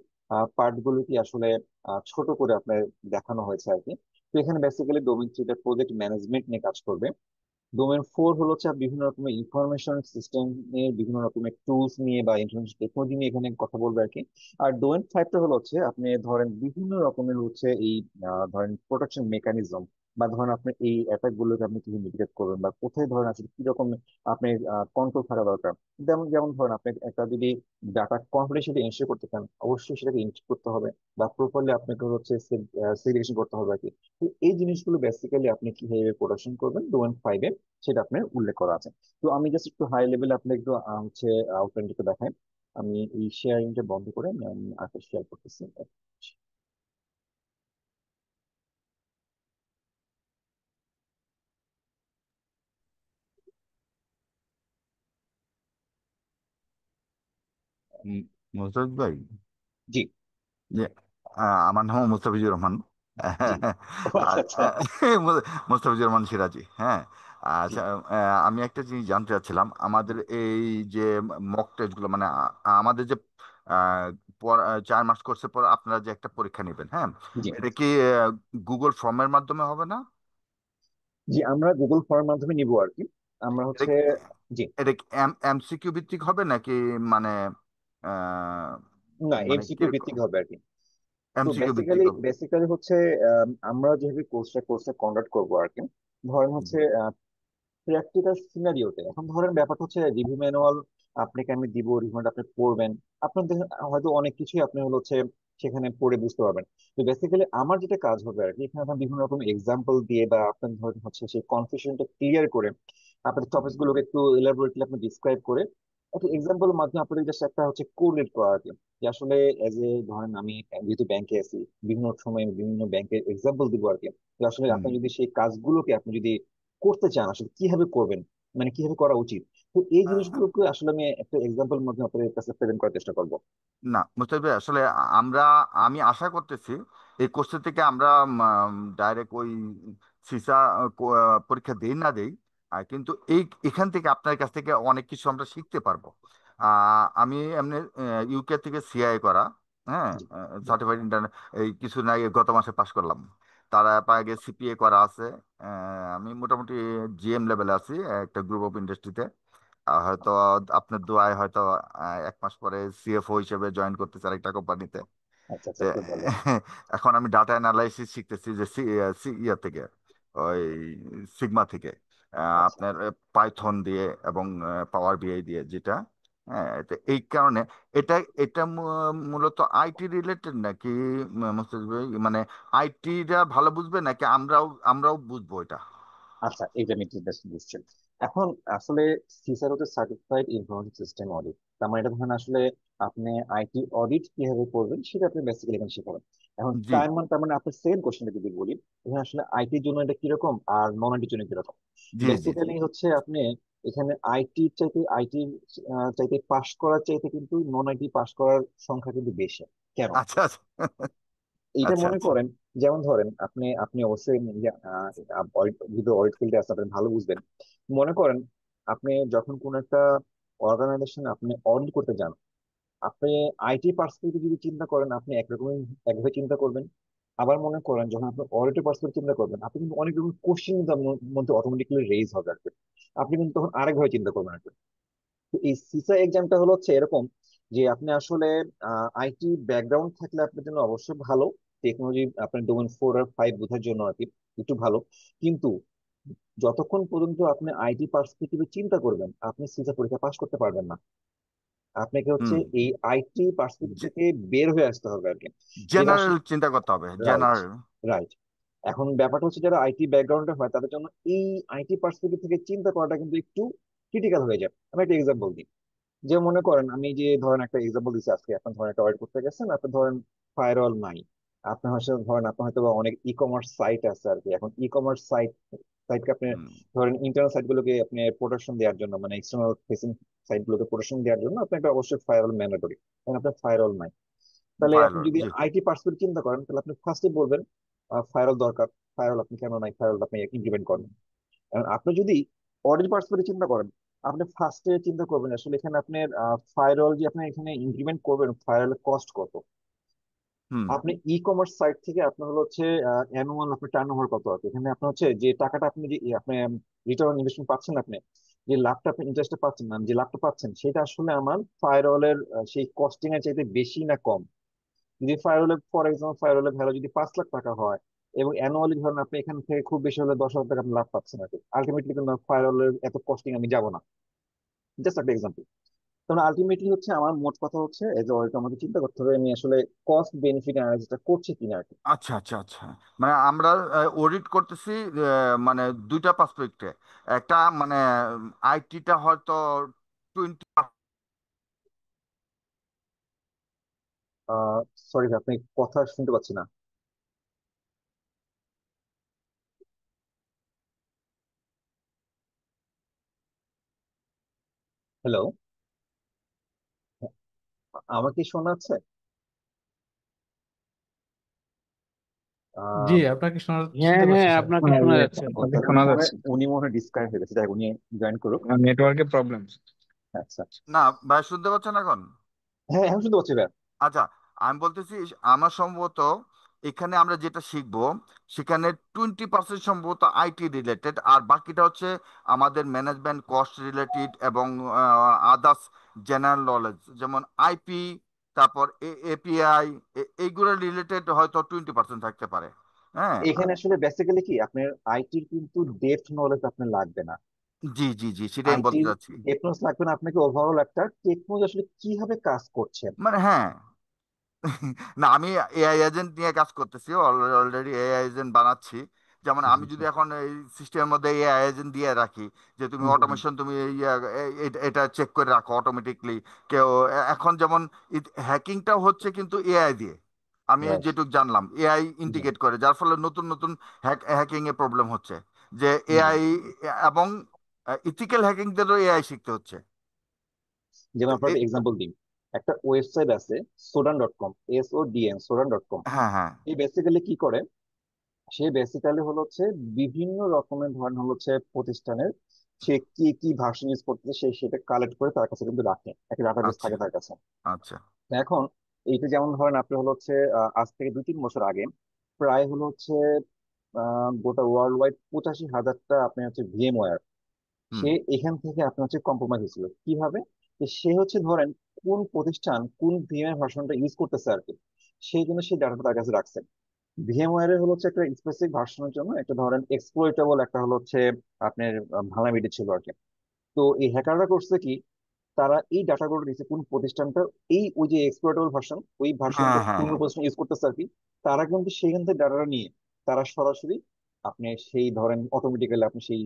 পার্ট গুলোকে আসলে ছোট করে আপনার দেখানো হয়েছে আর কি। তো এখানে বেসিক্যালি ডোমেন থ্রিটা প্রজেক্ট ম্যানেজমেন্ট নিয়ে কাজ করবে। ডোমেন ফোর হলো হচ্ছে বিভিন্ন রকমের ইনফরমেশন সিস্টেম নিয়ে, বিভিন্ন রকমের টুলস নিয়ে বা ইনফরমেশন টেকনোলজি নিয়ে এখানে কথা বলবে আর কি। আর ডোমেন ফাইভটা হলো হচ্ছে আপনি ধরেন বিভিন্ন রকমের হচ্ছে এই ধরেন প্রোটেকশন মেকানিজম, বা ধরেন আপনি এই অ্যাটাক গুলোকে আপনি কিভাবে মিটিগেট করবেন, বা কোথায় ধরেন আসলে কি রকম আপনি কন্ট্রোল থাকা দরকার। যেমন যেমন ধরেন আপনি একটা যদি ডাটা কনফিডেন্সিয়ালিটি এনশিওর করতে চান, অবশ্যই সেটাকে ইনশিওর করতে হবে, বা প্রপারলি আপনাকে হচ্ছে সেগ্রিগেশন করতে হবে আর কি। তো এই জিনিসগুলো বেসিক্যালি আপনি কিভাবে প্রোটেকশন করবেন ডোমেন ফাইভে, সেটা আপনার উল্লেখ করা আছে। তো আমি জাস্ট একটু হাই লেভেলে আপনার একটু হচ্ছে আউটলাইনটা দেখাই। আমি এই শেয়ারিংটা বন্ধ করে আমি আগে শেয়ার করতেছি। উম, মোস্তাফিজ ভাই, জি। যে আমার নাম মুস্তাফিজুর রহমান। জি। ও আচ্ছা আচ্ছা। মুস্তাফিজুর রহমান সিরাজি, হ্যাঁ। জি আচ্ছা, আমি একটা জিনিস জানতে চাচ্ছিলাম, আমাদের এই যে মক টেস্টগুলো, মানে আমাদের যে আহ, 4 মাস কোর্সের পর আপনারা যে একটা পরীক্ষা নেবেন, হ্যাঁ, জি। এটা কি গুগল ফর্মের মাধ্যমে হবে না? জি আমরা গুগল ফর্মের মাধ্যমে নিব আর কি। আমরা এটা হচ্ছে জি। এটা কি এমসিকিউ ভিত্তিক হবে নাকি, মানে আহ, না, মানে এমসিকিউ কিরকম ভিত্তিক হবে আর কি। তো এমসিকিউ ভিত্তিক বেসিক্যালি হবে? বেসিক্যালি হচ্ছে আমরা যেভাবে কোর্সটা কন্ডাক্ট করবো আর কি। ধরেন হচ্ছে প্র্যাকটিক্যাল সিনারিওতে এখন ধরেন ব্যাপারটা হচ্ছে রিভিউ ম্যানুয়াল আপনাকে আমি দিব, রিভিউটা আপনি পড়বেন। আপনার হয়তো অনেক কিছুই আপনি হলো হচ্ছে সেখানে পড়ে বুঝতে পারবেন। তো বেসিক্যালি আমার যেটা কাজ হবে আর কি, এখানে আপনার বিভিন্ন রকম এক্সাম্পল দিয়ে বা আপনার ধরেন হচ্ছে সেই কনফিউশনটা ক্লিয়ার করে আপনাদের টপিক গুলোকে একটু এলাবোরেটলি আপনি ডিসক্রাইব করে একটা এক্সাম্পলের মাধ্যমে আপনাদের জাস্ট একটা হচ্ছে কোরিলেট করা আর কি। যে আসলে এজ এ ধরেন আমি যেহেতু ব্যাংকে আছি, বিভিন্ন সময় বিভিন্ন ব্যাংকের এক্সাম্পল দিব আর কি। তো আসলে আপনি হুম। যদি সেই কাজগুলোকে আপনি যদি করতে চান, আসলে কিভাবে করবেন, মানে কিভাবে করা উচিত। তো এই জিনিসগুলোকে আসলে আমি একটা এক্সাম্পল মধ্যে আপনাদের কাছে প্রেজেন্ট করার চেষ্টা করবো। না, মুস্তাফিজ ভাই, আসলে আমরা, আমি আশা করতেছি এই কোর্সের থেকে আমরা ডাইরেক্ট ওই সিসা পরীক্ষা দেই না দেই, কিন্তু এখান থেকে আপনার কাছ থেকে অনেক কিছু আমরা শিখতে পারবো। আমি এমনি ইউকে থেকে সিআই করা, হ্যাঁ, জি। সার্টিফাইড ইন্টারনেট, এই কিছু না গত মাসে পাশ করলাম। তার আগে সিপিএ করা আছে। আমি মোটামুটি জিএম লেভেলে আছি একটা গ্রুপ অফ ইন্ডাস্ট্রিতে। হয়তো আপনার দোয়ায় হয়তো 1 মাস পরে সিএফও হিসেবে জয়েন করতেছে আরেকটা কোম্পানিতে। আচ্ছা আচ্ছা, খুব ভালো। এখন আমি ডাটা অ্যানালাইসিস শিখতেছি, যে ইয়া থেকে, ওই সিগমা থেকে, আচ্ছা আপনার পাইথন দিয়ে এবং পাওয়ার বিআই দিয়ে, যেটা, হ্যাঁ, তো এই কারণে এটা এটা মূলত আইটি রিলেটেড নাকি, মুস্তাফিজ ভাই, মানে আইটিরা ভালো বুঝবে নাকি আমরাও বুঝবো এটা? আচ্ছা, এটা আমি বেস্ট বুঝছেন। এখন আসলে সিসার হচ্ছে সার্টিফাইড ইনফরমেশন সিস্টেম অডিট। তার মানে এটা ধরেন আসলে আপনি আইটি অডিট কিভাবে করবেন সেটা আপনি বেসিক্যালি এখানে শেখাবেন। এখন জি, তার মানে আপনার সেকেন্ড কোশ্চেনটা যদি বলি, এখানে আসলে আইটির জন্য এটা কিরকম আর নন আইটির জন্য কিরকম। জি, জি, জি। বেসিক্যালি হচ্ছে আপনি এখানে আইটি চাইতে পাশ করার চাইতে কিন্তু নন আইটি পাশ করার সংখ্যা কিন্তু বেশি। কেন? আচ্ছা, আচ্ছা। এইটা আচ্ছা, মনে আচ্ছা। করেন, যেমন ধরেন আপনি আপনি অবশ্যই যদি অডিট ফিল্ডে আসতে আপনি ভালো বুঝবেন। মনে করেন আপনি যখন কোন একটা অর্গানাইজেশন আপনি অডিট করতে যান, আপনি আইটি পার্সপেক্টিভ যদি চিন্তা করেন আপনি একভাবে চিন্তা করবেন। আবার মনে করেন যখন আপনি অডিটের পার্সপেক্টিভ চিন্তা করবেন, আপনি কিন্তু অনেক রকম কোশ্চেন কিন্তু আপনার মধ্যে অটোমেটিক্যালি রেজ হবে আর কি। আপনি কিন্তু তখন আরেকভাবে চিন্তা করবেন আর কি। তো এই সিসা এক্সামটা হলো হচ্ছে এরকম যে আপনি আসলে আইটি ব্যাকগ্রাউন্ড থাকলে আপনার জন্য অবশ্যই ভালো। টেকনোলজি আপনার ডোমেন 4 আর 5 বোঝার জন্য আর কি একটু ভালো। কিন্তু যতক্ষণ পর্যন্ত আপনি আইটি পার্সপেক্টিভে চিন্তা করবেন, আপনি সিসা পরীক্ষা পাস করতে পারবেন না। আপনাকে হচ্ছে হুম। এই আইটি পার্সপেক্টিভ থেকে বের হয়ে আসতে হবে আর কি। যেটা জেনারেল আসলে চিন্তা করতে হবে, রাইট, জেনারেল। রাইট। এখন ব্যাপারটা হচ্ছে যারা আইটি ব্যাকগ্রাউন্ডে হয় তাদের জন্য এই আইটি পার্সপেক্টিভ থেকে চিন্তা করাটা কিন্তু একটু ক্রিটিক্যাল হয়ে যায়। আমি একটা এক্সাম্পল দিই। যে মনে করেন আমি যে ধরেন একটা এক্সাম্পল দিচ্ছি আজকে, এখন ধরেন একটা অয়েড করতে গেছেন, আপনি ধরেন ফায়ারওয়াল নাই, আপনার হচ্ছে ধরেন আপনার হয়তো বা অনেক ই কমার্স সাইট আছে আর কি। এখন ই কমার্স সাইটকে আপনি হুম। ধরেন ইন্টারনাল সাইট গুলোকে আপনি প্রোটেকশন দেওয়ার জন্য, মানে এক্সটার্নাল ফেসিং সাইট গুলোকে প্রোটেকশন দেওয়ার জন্য আপনি একটা অবশ্যই ফায়ারওয়াল ম্যান্ডেটরি। কারণ আপনার ফায়ারওয়াল নাই। তাহলে আপনি ফাইবার যদি জি। আইটি পার্সপেক্টিভ চিন্তা করেন, তাহলে আপনি ফার্স্টে বলবেন ফায়ারওয়াল দরকার। ফায়ারওয়াল আপনি কেন নাই, ফায়ারওয়াল আপনি ইমপ্লিমেন্ট করেন। এখন আপনি যদি অডিট পার্সপেক্টিভ চিন্তা করেন, আপনি ফার্স্টে চিন্তা করবেন আসলে এখানে আপনার ফায়ারওয়াল যে আপনি এখানে ইমপ্লিমেন্ট করবেন, ফায়ারওয়ালের কস্ট কত। হুম। আপনি ই কমার্স সাইট থেকে আপনার হলো হচ্ছে অ্যানুয়াল আপনার টার্ন ওভার কত আছে, এখানে আপনার হচ্ছে যে টাকাটা আপনি যে আপনি রিটার্ন অন ইনভেস্টমেন্ট পাচ্ছেন, আপনি যে লাভটা আপনি ইন্টারেস্টে পাচ্ছেন না, যে লাভটা পাচ্ছেন সেটা আসলে আমার ফায়ারওয়ালের সেই কস্টিং এর চাইতে বেশি না কম। যদি ফায়ারওয়ালের ফর এক্সাম্পল ফায়ারওয়ালের ভ্যালু যদি 5 লাখ টাকা হয়, এবং অ্যানুয়ালি ধরেন আপনি এখান থেকে খুব বেশি হলে 10,000 টাকা আপনি লাভ পাচ্ছেন আর কি, আলটিমেটলি কিন্তু ফায়ারওয়ালের এত কস্টিং আমি যাব না। জাস্ট একটা এক্সাম্পল। তখন আলটিমেটলি হচ্ছে আমার মোট কথা হচ্ছে এজ অডিটর আমাকে চিন্তা করতে হবে আমি আসলে কস্ট বেনিফিট অ্যানালাইসিসটা করছি কিনা আর কি। আচ্ছা আচ্ছা আচ্ছা। মানে আমরা অডিট করতেছি মানে দুইটা পার্সপেক্টে। একটা মানে আইটিটা হয়তো 20। সরি ভাই, আপনি কথা শুনতে পাচ্ছি না। হ্যালো, আমাকে শোনা যাচ্ছে? জি, আহ আপনাকে হ্যাঁ শুনতে পাচ্ছি হ্যাঁ, স্যার। আপনাকে হ্যাঁ, শোনা জি, যাচ্ছে। আপনাকে তাহলে শোনা যাচ্ছে। উনি মনে হয় ডিসকানেক্ট হয়ে গেছে, যাই হোক, উনি জয়েন করুক। নেটওয়ার্কের প্রবলেম। আচ্ছা। না ভাই, শুনতে পাচ্ছেন এখন? হ্যাঁ, এখন শুনতে পাচ্ছি ভাই। আচ্ছা, আমি বলতেছি আমার সম্ভবত এখানে আমরা যেটা শিখবো সেখানে 20% সম্ভবত আইটি রিলেটেড, আর বাকিটা হচ্ছে আমাদের ম্যানেজমেন্ট কস্ট রিলেটেড এবং আদার্স জেনারেল নলেজ, যেমন আইপি, তারপর এপিআই, এইগুলো রিলেটেড হয়তো 20% থাকতে পারে। হ্যাঁ। এখানে আসলে বেসিক্যালি কি আপনার আইটির কিন্তু ডেপথ নলেজ আপনার লাগবে না। জি জি জি, সেটাই আমি বলতে আইটির চাচ্ছি। ডেপথ নলেজ লাগবে না, আপনাকে ওভারঅল একটা টেকনোলজি আসলে কিভাবে কাজ করছে। মানে হ্যাঁ। না, আমি এআই এজেন্ট নিয়ে কাজ করতেছি, অলরেডি এআই এজেন্ট বানাচ্ছি। যেমন হুম, আমি হুম, যদি এখন এই সিস্টেমের মধ্যে এআই এজেন্ট দিয়ে রাখি যে তুমি হুম, হুম, অটোমেশন, তুমি এটা চেক করে রাখো অটোমেটিকলি। কেউ এখন যেমন হ্যাকিংটাও হচ্ছে কিন্তু এআই দিয়ে, আমি রাইট। যেটুকু জানলাম এআই ইন্টিগ্রেট করে, যার ফলে নতুন নতুন হ্যাকিং এ প্রবলেম হচ্ছে। যে হুম। এআই এবং ইথিক্যাল হ্যাকিংদেরও এআই শিখতে হচ্ছে। যেমন তো আপনার এক্সাম্পল দিই, একটা ওয়েবসাইট আছে sodan.com, SODN, sodan.com। হ্যাঁ হ্যাঁ। এই বেসিক্যালি কি করে, সে বেসিক্যালি হলো হচ্ছে বিভিন্ন রকমের ধরেন হলো হচ্ছে প্রতিষ্ঠানের সে কি কি ভার্সন ইউজ করতেছে সে সেটা কালেক্ট করে তার কাছে কিন্তু রাখে, একটা ডাটাবেস আচ্ছা থাকে তার কাছে। আচ্ছা। এখন এইটা যেমন ধরেন আপনি হলো হচ্ছে আজ থেকে 2-3 বছর আগে প্রায় হলো হচ্ছে গোটা ওয়ার্ল্ড ওয়াইড 85,000টা আপনি হচ্ছে ভিএমওয়্যার হুম। সে এখান থেকে আপনার হচ্ছে কম্প্রোমাইজ হয়েছিল কিভাবে। যে সে হচ্ছে ধরেন কোন প্রতিষ্ঠান কোন ভিএমওয়্যার ভার্সনটা ইউজ করতেছে আর কি, সেই জন্য সেই ডাটাটা তার কাছে রাখছে। ভিএমওয়্যার এর হলো হচ্ছে একটা স্পেসিফিক ভার্সনের জন্য একটা ধরেন এক্সপ্লয়েটেবল একটা হলো হচ্ছে আপনার ভালনারেবিলিটি ছিল আর কি। তো এই হ্যাকাররা করছে কি, তারা এই ডাটাগুলো দিচ্ছে কোন প্রতিষ্ঠানটা এই ওই যে এক্সপ্লয়েটেবল ভার্সন ওই হ্যাঁ ভার্সনটা হ্যাঁ কোন প্রতিষ্ঠান ইউজ করতেছে আর কি, তারা কিন্তু সেখান থেকে ডাটাটা নিয়ে তারা সরাসরি আপনি সেই ধরেন অটোমেটিক্যালি আপনি সেই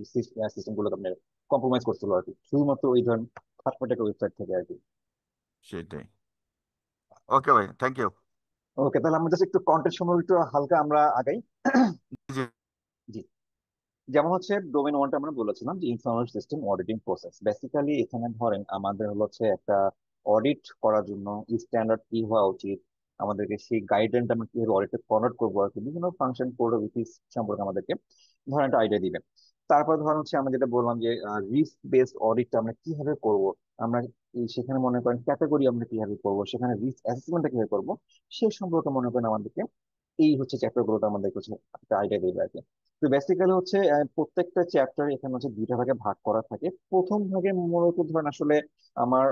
সিস্টেম গুলো আপনি কম্প্রোমাইজ করছিল আর কি, শুধুমাত্র ওই ধরেন থার্ড একটা ওয়েবসাইট থেকে আর কি। সেটাই। ওকে ভাই, থ্যাংক ইউ। ওকে, তাহলে আমরা জাস্ট একটু কন্টেন্ট সম্পর্কে একটু হালকা আমরা আগাই। জি। জি। যেমন হচ্ছে ডোমেন ওয়ানটা আমরা বলেছিলাম যে information system auditing process. Basically এখানে ধরেন আমাদের হলো হচ্ছে একটা অডিট করার জন্য স্ট্যান্ডার্ড কি হওয়া উচিত, আমাদেরকে সেই গাইডলাইনটা আমরা কিভাবে অডিটে কনভার্ট করবো আর কি, বিভিন্ন ফাংশন কোড সম্পর্কে আমাদেরকে ধরেন একটা আইডিয়া দিবেন। তারপর ধরেন হচ্ছে আমরা যেটা বললাম যে রিস্ক বেসড অডিটটা আমরা কিভাবে করব, আমরা সেখানে মনে করেন ক্যাটাগরি আমরা কিভাবে করবো, সেখানে রিস্ক অ্যাসেসমেন্টটা কিভাবে করবো, সে সম্পর্কে মনে করেন আমাদেরকে এই হচ্ছে চ্যাপ্টার গুলোতে আমাদের কিছু একটা আইডিয়া দেবে আর কি। তো বেসিক্যালি হচ্ছে প্রত্যেকটা চ্যাপ্টার এখানে হচ্ছে দুইটা ভাগে ভাগ করা থাকে। প্রথম ভাগে মূলত ধরেন আসলে আমার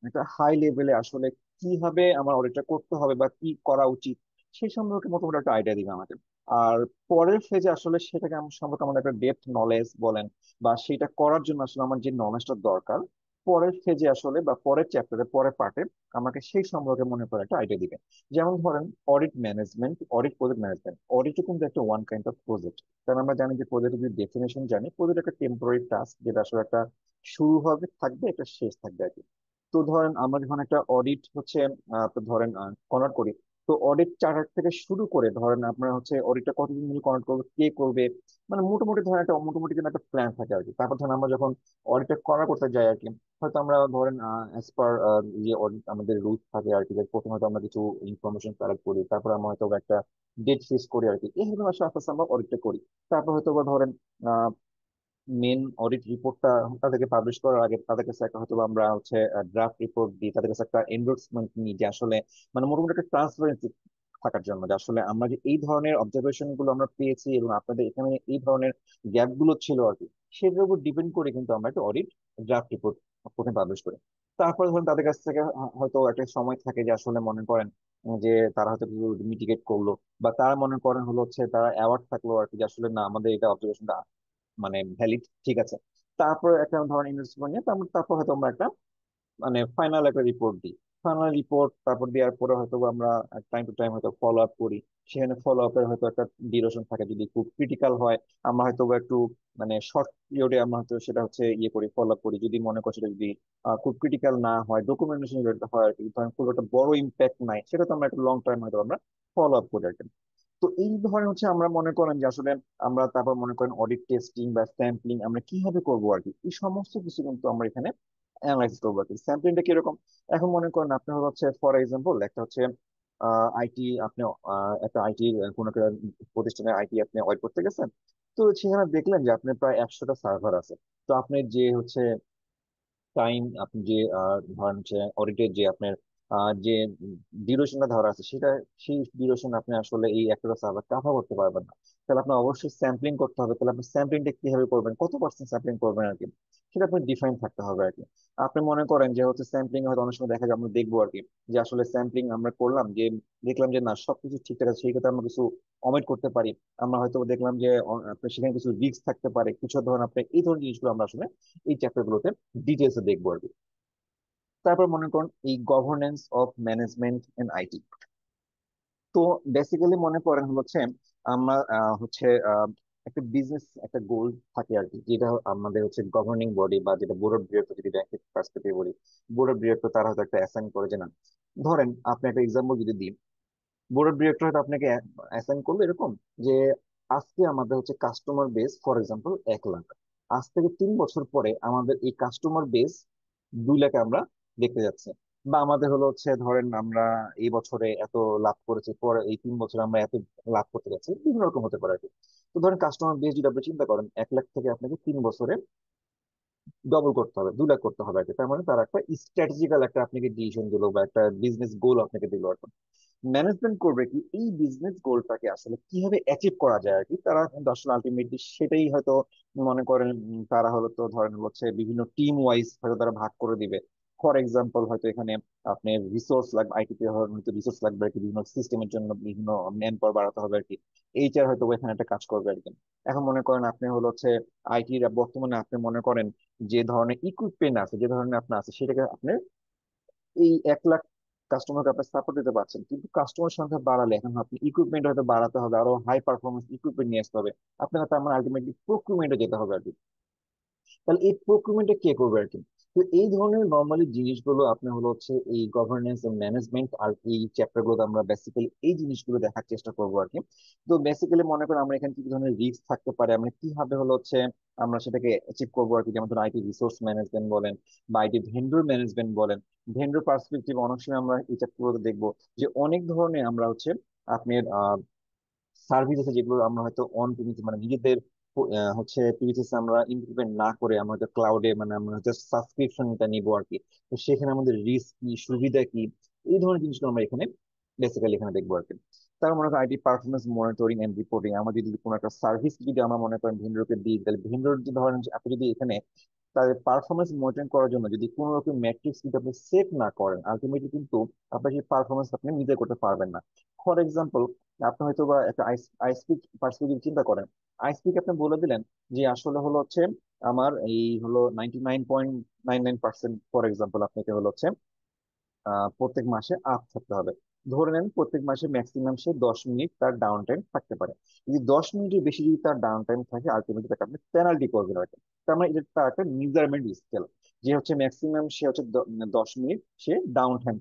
একটা হাই লেভেলে আসলে কিভাবে আমার অডিটটা করতে হবে বা কি করা উচিত সেই সম্পর্কে মোটামুটি একটা আইডিয়া দিবে আমাকে। আর পরের ফেজে আসলে সেটাকে আমার সম্পর্কে আমাদের একটা ডেপথ নলেজ বলেন বা সেটা করার জন্য আসলে আমার যে নলেজটা দরকার, পরের ফেজে আসলে বা পরের চ্যাপ্টারে পরের পার্টে আমাকে সেই সম্পর্কে মনে করে একটা আইডিয়া দিবে। যেমন ধরেন audit management, audit project management, অডিটও কিন্তু একটা ওয়ান কাইন্ড অফ প্রজেক্ট। কারণ আমরা জানি যে প্রজেক্টের যদি ডেফিনেশন জানি, প্রজেক্ট একটা টেম্পোরারি টাস্ক যেটা আসলে একটা শুরু হবে থাকবে একটা শেষ থাকবে আর কি। তো ধরেন আমরা যখন একটা অডিট হচ্ছে আপনার ধরেন কনভার্ট করি, তো অডিট চার্টার থেকে শুরু করে ধরেন আপনার হচ্ছে অডিটটা কতদিন মিলে কন্ডাক্ট করবে, কে করবে, মানে মোটামুটি ধরেন একটা মোটামুটি কিন্তু একটা প্ল্যান থাকে আর কি। তারপর ধরেন আমরা যখন অডিটটা করা করতে যাই আর কি, হয়তো আমরা ধরেন অ্যাজ পার যে audit আমাদের রুলস থাকে আর কি, যে প্রথমে হয়তো আমরা কিছু ইনফরমেশন কালেক্ট করি, তারপর আমরা হয়তো একটা ডেট ফিক্স করি আর কি, এইভাবে আসলে আস্তে আস্তে আমরা অডিটটা করি। তারপর হয়তো বা ধরেন মেন অডিট রিপোর্টটা তাদেরকে পাবলিশ করার আগে তাদের কাছে একটা হয়তো বা আমরা হচ্ছে ড্রাফট রিপোর্ট দিই, তাদের কাছে একটা এন্ডোর্সমেন্ট নিই, যে আসলে মানে মোটামুটি একটা ট্রান্সপারেন্সি থাকার জন্য, যে আসলে আমরা যে এই ধরনের অবজারভেশন গুলো আমরা পেয়েছি এবং আপনাদের এখানে এই ধরনের গ্যাপ গুলো ছিল আর কি, সেটার উপর ডিপেন্ড করে কিন্তু আমরা একটা অডিট ড্রাফট রিপোর্ট প্রথমে পাবলিশ করি। তারপরে ধরুন তাদের কাছ থেকে হয়তো একটা সময় থাকে যে আসলে মনে করেন যে তারা হয়তো কিছু মিটিগেট করলো, বা তারা মনে করেন হলো হচ্ছে তারা অ্যাওয়ার্ড থাকলো আর কি, যে আসলে না আমাদের এটা অবজারভেশন মানে ভ্যালিড, ঠিক আছে। তারপর একটা ধরনের ইনভেস্টমেন্ট নিয়ে তারপর তারপর হয়তো আমরা একটা মানে ফাইনাল একটা রিপোর্ট দিই। ফাইনাল রিপোর্ট তারপর দেওয়ার পরে হয়তো বা আমরা টাইম টু টাইম হয়তো ফলো আপ করি। সেখানে ফলো আপের হয়তো একটা ডিউরেশন থাকে, যদি খুব ক্রিটিক্যাল হয় আমরা হয়তো বা একটু মানে শর্ট পিরিয়ডে আমরা হয়তো সেটা হচ্ছে ইয়ে করি, ফলো আপ করি। যদি মনে করি সেটা যদি খুব ক্রিটিক্যাল না হয়, ডকুমেন্টেশন হয় আর কি, ধরেন খুব একটা বড় ইম্প্যাক্ট নাই, সেটা তো আমরা একটা লং টাইম হয়তো আমরা ফলো আপ করি আর কি। তো এই ধরনের হচ্ছে আমরা মনে করেন যে আসলে আমরা তারপর মনে করেন অডিট টেস্টিং বা স্যাম্পলিং আমরা কিভাবে করবো আর কি, এই সমস্ত কিছু কিন্তু আমরা এখানে অ্যানালাইজ করবো আর কি। স্যাম্পলিংটা কিরকম, এখন মনে করেন আপনি হচ্ছে ফর এক্সাম্পল একটা হচ্ছে আইটি, আপনি একটা আইটি কোনো একটা প্রতিষ্ঠানের আইটি আপনি অয়েড করতে গেছেন। তো সেখানে দেখলেন যে আপনার প্রায় 100টা সার্ভার আছে। তো আপনি যে হচ্ছে টাইম, আপনি যে ধরেন হচ্ছে অডিটের যে আপনার যে ডিউরেশনটা ধরা আছে সেটা, সেই ডিউরেশন আপনি আসলে এই একটা সার্ভার কাভার করতে পারবেন না। তাহলে আপনার অবশ্যই স্যাম্পলিং করতে হবে। তাহলে আপনি স্যাম্পলিংটা কিভাবে করবেন, কত পার্সেন্ট স্যাম্পলিং করবেন আর কি, সেটা আপনি ডিফাইন থাকতে হবে আর কি। আপনি মনে করেন যে হচ্ছে স্যাম্পলিং হয়তো অনেক সময় দেখা যায়, আমরা দেখবো আর কি, যে আসলে স্যাম্পলিং আমরা করলাম, যে দেখলাম যে না সবকিছু ঠিকঠাক আছে, সেই ক্ষেত্রে আমরা কিছু অমিট করতে পারি। আমরা হয়তো দেখলাম যে আপনার সেখানে কিছু রিস্ক থাকতে পারে, কিছু ধরনের আপনি এই ধরনের জিনিসগুলো আমরা আসলে এই চ্যাপ্টার গুলোতে ডিটেলসে দেখবো আর কি। তারপর মনে করুন এই governance of management and IT. তো বেসিক্যালি মনে করেন হচ্ছে আমরা হচ্ছে একটা বিজনেস একটা গোল থাকে আর কি, যেটা আমাদের হচ্ছে গভর্নিং বডি বা যেটা বোর্ড অফ ডিরেক্টর, যদি ব্যাংকের পার্সপেক্টিভ বলি, বোর্ড অফ ডিরেক্টর তারা হয়তো একটা অ্যাসাইন করে যে না, ধরেন আপনি একটা এক্সাম্পল যদি দিই, বোর্ড অফ ডিরেক্টর হয়তো আপনাকে অ্যাসাইন করলো এরকম যে আজকে আমাদের হচ্ছে customer base for example 1 lakh, আজ থেকে 3 বছর পরে আমাদের এই কাস্টমার বেস 2 লাখে আমরা দেখতে যাচ্ছি। বা আমাদের হলো হচ্ছে ধরেন আমরা এই বছরে এত লাভ করেছি, পরে এই 3 বছরে আমরা এত লাভ করতে যাচ্ছি, বিভিন্ন রকম হতে পারে আর কি। তো ধরেন কাস্টমার বেস যদি আপনি চিন্তা করেন 1 লাখ থেকে আপনাকে 3 বছরে ডবল করতে হবে, 2 লাখ করতে হবে আর কি। তার মানে তার একটা স্ট্র্যাটেজিক্যাল একটা আপনাকে ডিসিশন দিলো বা একটা বিজনেস গোল আপনাকে দিল আর কি। ম্যানেজমেন্ট করবে কি এই বিজনেস গোলটাকে আসলে কিভাবে অ্যাচিভ করা যায় আর কি, তারা কিন্তু আসলে আলটিমেটলি সেটাই হয়তো মনে করেন তারা হলো তো ধরেন হচ্ছে বিভিন্ন টিম ওয়াইজ হয়তো তারা ভাগ করে দিবে। ফর এক্সাম্পল হয়তো এখানে আপনি রিসোর্স লাগবে, আইটিতে হয়তো রিসোর্স লাগবে আর কি, বিভিন্ন সিস্টেমের জন্য বিভিন্ন ম্যান পাওয়ার বাড়াতে হবে আর কি, এইচআর হয়তো এখানে একটা কাজ করবে আর কি। এখন মনে করেন আপনি হলো হচ্ছে আইটির বর্তমানে আপনি মনে করেন যে ধরনের ইকুইপমেন্ট আছে, যে ধরনের আপনার আছে, সেটাকে আপনি এই 1 লাখ কাস্টমারকে আপনি সাপোর্ট দিতে পারছেন, কিন্তু কাস্টমার সংখ্যা বাড়ালে এখন আপনি ইকুইপমেন্ট হয়তো বাড়াতে হবে, আরো হাই পারফরমেন্স ইকুইপমেন্ট নিয়ে আসতে হবে, আপনাকে তার মানে আলটিমেটলি প্রক্রিউরমেন্টে যেতে হবে আর কি। তাহলে এই প্রক্রিউরমেন্টটা কে করবে আর কি। তো এই ধরনের নর্মালি জিনিসগুলো আপনি হলো হচ্ছে এই গভর্নেন্স ম্যানেজমেন্ট আর এই চ্যাপ্টার গুলো আমরা বেসিক্যালি এই জিনিসগুলো দেখার চেষ্টা করবো আর কি। তো বেসিক্যালি মনে করেন আমরা এখানে কি কি ধরনের রিস্ক থাকতে পারে, আমরা কিভাবে হলো হচ্ছে আমরা সেটাকে অ্যাচিভ করবো আর কি। যেমন ধরুন আইটি রিসোর্স ম্যানেজমেন্ট বলেন বা আইটি ভেন্ডর ম্যানেজমেন্ট বলেন, ভেন্ডর পার্সপেক্টিভ অনেক সময় আমরা এই চ্যাপ্টার গুলোতে দেখবো যে অনেক ধরনের আমরা হচ্ছে আপনার সার্ভিস আছে যেগুলো আমরা হয়তো অন প্রিমিসিস মানে নিজেদের হচ্ছে প্রিমিসিস আমরা ইমপ্লিমেন্ট না করে আমরা হয়তো ক্লাউডে মানে আমরা হচ্ছে সাবস্ক্রিপশনটা নিবো আর কি। তো সেখানে আমাদের রিস্ক কি, সুবিধা কি, এই ধরনের জিনিসগুলো আমরা এখানে বেসিক্যালি এখানে দেখবো আর কি। তার মনে করেন IT performance monitoring and reporting, আমরা যদি কোনো একটা সার্ভিস যদি আমরা মনে করেন ভেন্ডরকে দিই, তাহলে ভেন্ডর ধরেন যে আপনি যদি এখানে তাদের পারফরমেন্স মনিটরিং করার জন্য যদি কোনো রকম ম্যাট্রিক্স যদি আপনি সেট না করেন, আলটিমেটলি কিন্তু আপনার সেই পারফরমেন্স আপনি নিজে করতে পারবেন না। ফর এক্সাম্পল আপনি হয়তো বা একটা আইএসপি পার্সপেক্টিভ চিন্তা করেন, আইএসপি কে আপনি বলে দিলেন যে আসলে হলো হচ্ছে আমার এই হলো 99.99% ফর এক্সাম্পল আপনাকে হলো হচ্ছে প্রত্যেক মাসে আপ থাকতে হবে। ধরে নেন প্রত্যেক মাসে ম্যাক্সিমাম সে 10 মিনিট তার ডাউন টাইম থাকতে পারে। যদি 10 মিনিটের বেশি যদি তার ডাউন টাইম থাকে, আলটিমেটলি তাকে আপনি পেনাল্টি করবেন আর কি। তার মানে এটা তার একটা মেজারমেন্ট স্কেল, যে হচ্ছে ম্যাক্সিমাম সে হচ্ছে 10 মিনিট সে ডাউন টাইম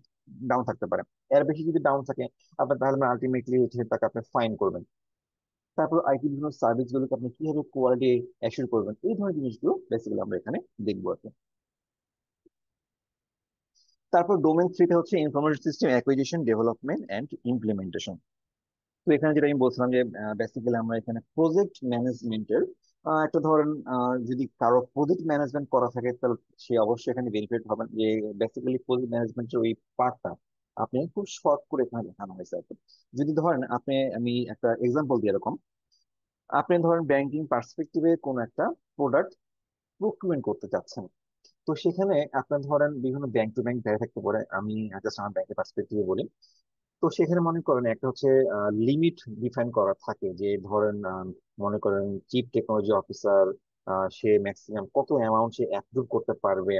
ডাউন থাকতে পারে। এর বেশি যদি ডাউন থাকে আপনার, তাহলে আলটিমেটলি তাকে আপনি ফাইন করবেন। তারপর আইটি বিভিন্ন সার্ভিস গুলোকে আপনি কিভাবে কোয়ালিটি অ্যাসিওর করবেন, এই ধরনের জিনিসগুলো বেসিক্যালি আমরা এখানে দেখবো আর কি। তারপর ডোমেন থ্রিটা হচ্ছে information system acquisition, development and implementation. তো এখানে যেটা আমি বলছিলাম যে বেসিক্যালি আমরা এখানে প্রজেক্ট ম্যানেজমেন্টের একটা ধরেন, যদি কারো প্রজেক্ট ম্যানেজমেন্ট করা থাকে তাহলে সে অবশ্যই এখানে বেনিফিট হবেন। যে বেসিক্যালি প্রজেক্ট ম্যানেজমেন্টের ওই পার্টটা আপনি খুব শর্ট করে এখানে দেখানো হয়েছে আর কি। যদি ধরেন আপনি, আমি একটা এক্সাম্পল দিই এরকম, আপনি ধরেন ব্যাংকিং পার্সপেক্টিভে কোন একটা প্রোডাক্ট প্রকিউমেন্ট করতে চাচ্ছেন। তো সেখানে আপনার ধরেন বিভিন্ন ব্যাংক টু ব্যাংক ভেরি থাকতে পারে, আমি জাস্ট আমার ব্যাংকের পার্সপেক্টিভে বলি। তো সেখানে মনে করেন একটা হচ্ছে লিমিট ডিফাইন করা থাকে, যে ধরেন মনে করেন চিফ টেকনোলজি অফিসার সে ম্যাক্সিমাম কত অ্যামাউন্ট সে অ্যাপ্রুভ করতে পারবে।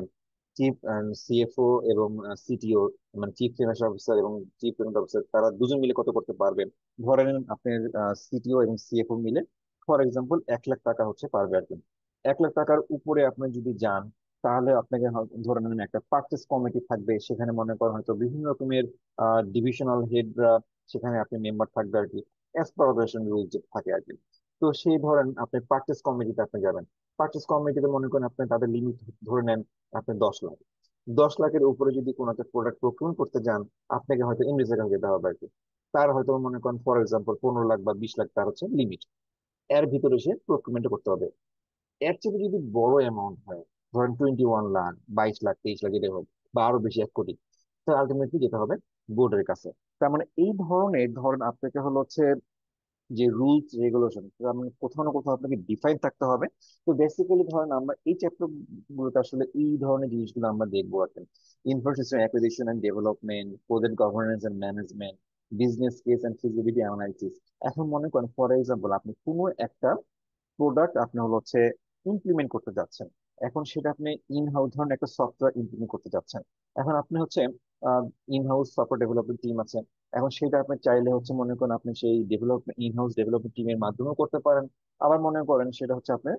চিফ সিএফও এবং সিটিও, মানে চিফ ফিনান্সিয়াল অফিসার এবং চিফ পেমেন্ট অফিসার, তারা দুজন মিলে কত করতে পারবে। ধরেন আপনার সিটিও এবং সিএফও মিলে ফর এক্সাম্পল 1 লাখ টাকা হচ্ছে পারবে আর কি। 1 লাখ টাকার উপরে আপনি যদি যান, তাহলে আপনাকে ধরে নেন একটা পার্চেস কমিটি থাকবে, সেখানে মনে করেন হয়তো বিভিন্ন রকমের ডিভিশনাল হেডরা সেখানে আপনি মেম্বার থাকবে আর কি, অ্যাজ পার অপারেশন রুল যে থাকে আর কি। তো সেই ধরেন আপনি পার্চেস কমিটিতে আপনি যাবেন, পার্চেস কমিটিতে মনে করেন আপনি তাদের লিমিট ধরে নেন আপনি 10 লাখ। 10 লাখের উপরে যদি কোনো একটা প্রোডাক্ট প্রকিউর করতে যান, আপনাকে হয়তো এমনি জায়গায় যেতে হবে আর কি। তার হয়তো মনে করেন ফর এক্সাম্পল 15 লাখ বা 20 লাখ তার হচ্ছে লিমিট, এর ভিতরে সে প্রকিউরমেন্ট করতে হবে। এর চেয়ে যদি বড় অ্যামাউন্ট হয়, ধরেন 21 লাখ, 22 লাখ, 23 লাখ, যেটা হোক, বা আরো বেশি 1 কোটি, তো আলটিমেটলি যেতে হবে বোর্ডের কাছে। তার মানে এই ধরনের ধরেন আপনাকে হলো হচ্ছে যে রুলস রেগুলেশন, মানে কোথাও না কোথাও আপনাকে ডিফাইন থাকতে হবে। তো বেসিক্যালি ধরেন আমরা এই চ্যাপ্টার গুলোতে আসলে এই ধরনের জিনিসগুলো আমরা দেখবো আর কি। Infrastructure acquisition and development, project governance and management, business case and feasibility analysis. এখন মনে করেন ফর এক্সাম্পল আপনি কোনো একটা প্রোডাক্ট আপনি হলো হচ্ছে ইমপ্লিমেন্ট করতে যাচ্ছেন। এখন সেটা আপনি ইন হাউস ধরনের একটা সফটওয়্যার ইমপ্লিমেন্ট করতে যাচ্ছেন। এখন আপনি হচ্ছে in house software development team আছে। এখন সেটা আপনি চাইলে হচ্ছে মনে করেন আপনি সেই ডেভেলপমেন্ট ইন হাউস ডেভেলপমেন্ট টিমের মাধ্যমেও করতে পারেন। আবার মনে করেন সেটা হচ্ছে আপনি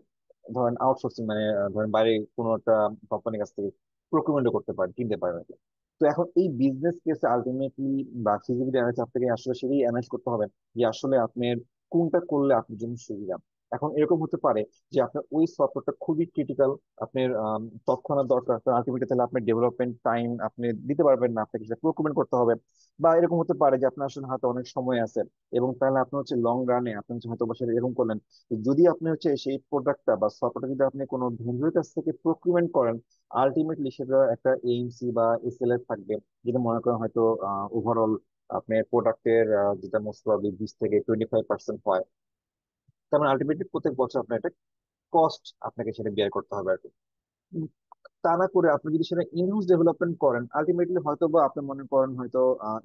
ধরেন আউটসোর্সিং, মানে ধরেন বাইরে কোনো একটা কোম্পানির কাছ থেকে প্রকিউরমেন্ট করতে পারেন, কিনতে পারেন আর কি। তো এখন এই বিজনেস কেসে আলটিমেটলি বা ফিজিবিলিটি অ্যানালাইসিস আপনাকে আসলে সেটাই অ্যানালাইজ করতে হবে যে আসলে আপনার কোনটা করলে আপনার জন্য সুবিধা। এখন এরকম হতে পারে যে আপনার ওই সফটওয়্যারটা খুবই ক্রিটিক্যাল, আপনার তৎক্ষণাৎ দরকার, আলটিমেটলি তাহলে আপনার ডেভেলপমেন্ট টাইম আপনি দিতে পারবেন না, আপনাকে সেটা প্রকুরমেন্ট করতে হবে। বা এরকম হতে পারে যে আপনার আসলে হাতে অনেক সময় আছে, এবং তাহলে আপনি হচ্ছে লং রানে আপনি হচ্ছে হয়তো বাসায় এরকম করলেন যে যদি আপনি হচ্ছে সেই প্রোডাক্টটা বা সফটওয়্যারটা যদি আপনি কোনো ভেন্ডরের কাছ থেকে প্রকিউরমেন্ট করেন, আলটিমেটলি সেটা একটা এএমসি বা এসএলএ থাকবে, যেটা মনে করেন হয়তো ওভারঅল আপনার প্রোডাক্টের যেটা মোস্ট প্রবাবলি 20 থেকে 25% হয়। তার মানে আলটিমেটলি প্রত্যেক বছর আপনার একটা কস্ট আপনাকে সেটা বেয়ার করতে হবে আর কি। উম, তা না করে আপনি যদি সেটা ইনহাউস ডেভেলপমেন্ট করেন, আলটিমেটলি হয়তো বা আপনি মনে করেন হয়তো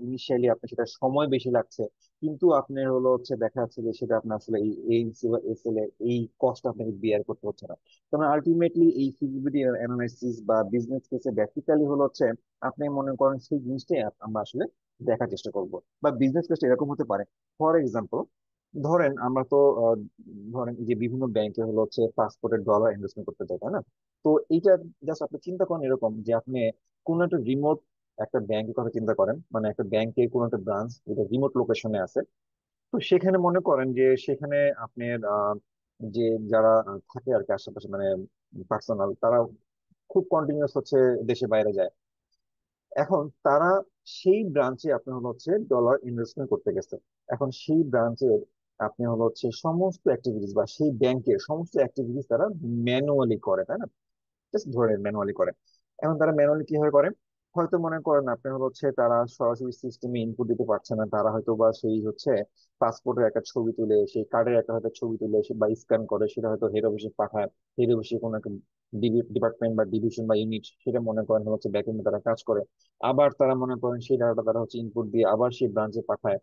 ইনিশিয়ালি আপনি সেটা সময় বেশি লাগছে, কিন্তু আপনার হলো হচ্ছে দেখা যাচ্ছে যে সেটা আপনার আসলে এই এএনসি বা এসএল এ এই কস্ট আপনাকে বিয়ার করতে হচ্ছে না। তবে আলটিমেটলি এই ফিজিবিলিটি অ্যানালাইসিস বা বিজনেস কেসে বেসিক্যালি হলো হচ্ছে আপনি মনে করেন সেই জিনিসটাই আমরা আসলে দেখার চেষ্টা করব। বা বিজনেস কেসটা এরকম হতে পারে, ফর এক্সাম্পল ধরেন আমরা তো ধরেন যে বিভিন্ন ব্যাংকে হলো হচ্ছে পাসপোর্টের ডলার ইনভেস্টমেন্ট করতে চাই, তাই না? তো এইটা জাস্ট আপনি চিন্তা করেন এরকম যে আপনি কোন একটা রিমোট একটা ব্যাংকের কথা চিন্তা করেন, মানে একটা ব্যাংকের কোন একটা ব্রাঞ্চ যেটা রিমোট লোকেশনে আছে। তো সেখানে মনে করেন যে সেখানে আপনার যে যারা থাকে আর কি আশেপাশে, মানে পার্সোনাল, তারা খুব কন্টিনিউয়াস হচ্ছে দেশে বাইরে যায়। এখন তারা সেই ব্রাঞ্চে আপনি হলো হচ্ছে ডলার ইনভেস্টমেন্ট করতে গেছে। এখন সেই ব্রাঞ্চের আপনি হলো হচ্ছে সমস্ত অ্যাক্টিভিটিস বা সেই ব্যাংকের সমস্ত অ্যাক্টিভিটিস তারা ম্যানুয়ালি করে, তাই না? জাস্ট ধরে ম্যানুয়ালি করে। এখন তারা ম্যানুয়ালি কিভাবে করে, হয়তো মনে করেন আপনি হলো হচ্ছে তারা সরাসরি সিস্টেমে ইনপুট দিতে পারছে না, তারা হয়তো বা সেই হচ্ছে পাসপোর্টের একটা ছবি তুলে, সেই কার্ডের একটা হয়তো ছবি তুলে বা স্ক্যান করে সেটা হয়তো হেড অফিসে পাঠায়। হেড অফিসে কোনো একটা ডিপার্টমেন্ট বা ডিভিশন বা ইউনিট সেটা মনে করেন হচ্ছে ব্যাকএন্ডে তারা কাজ করে। আবার তারা মনে করেন সেই ডাটাটা তারা হচ্ছে ইনপুট দিয়ে আবার সেই ব্রাঞ্চে পাঠায়।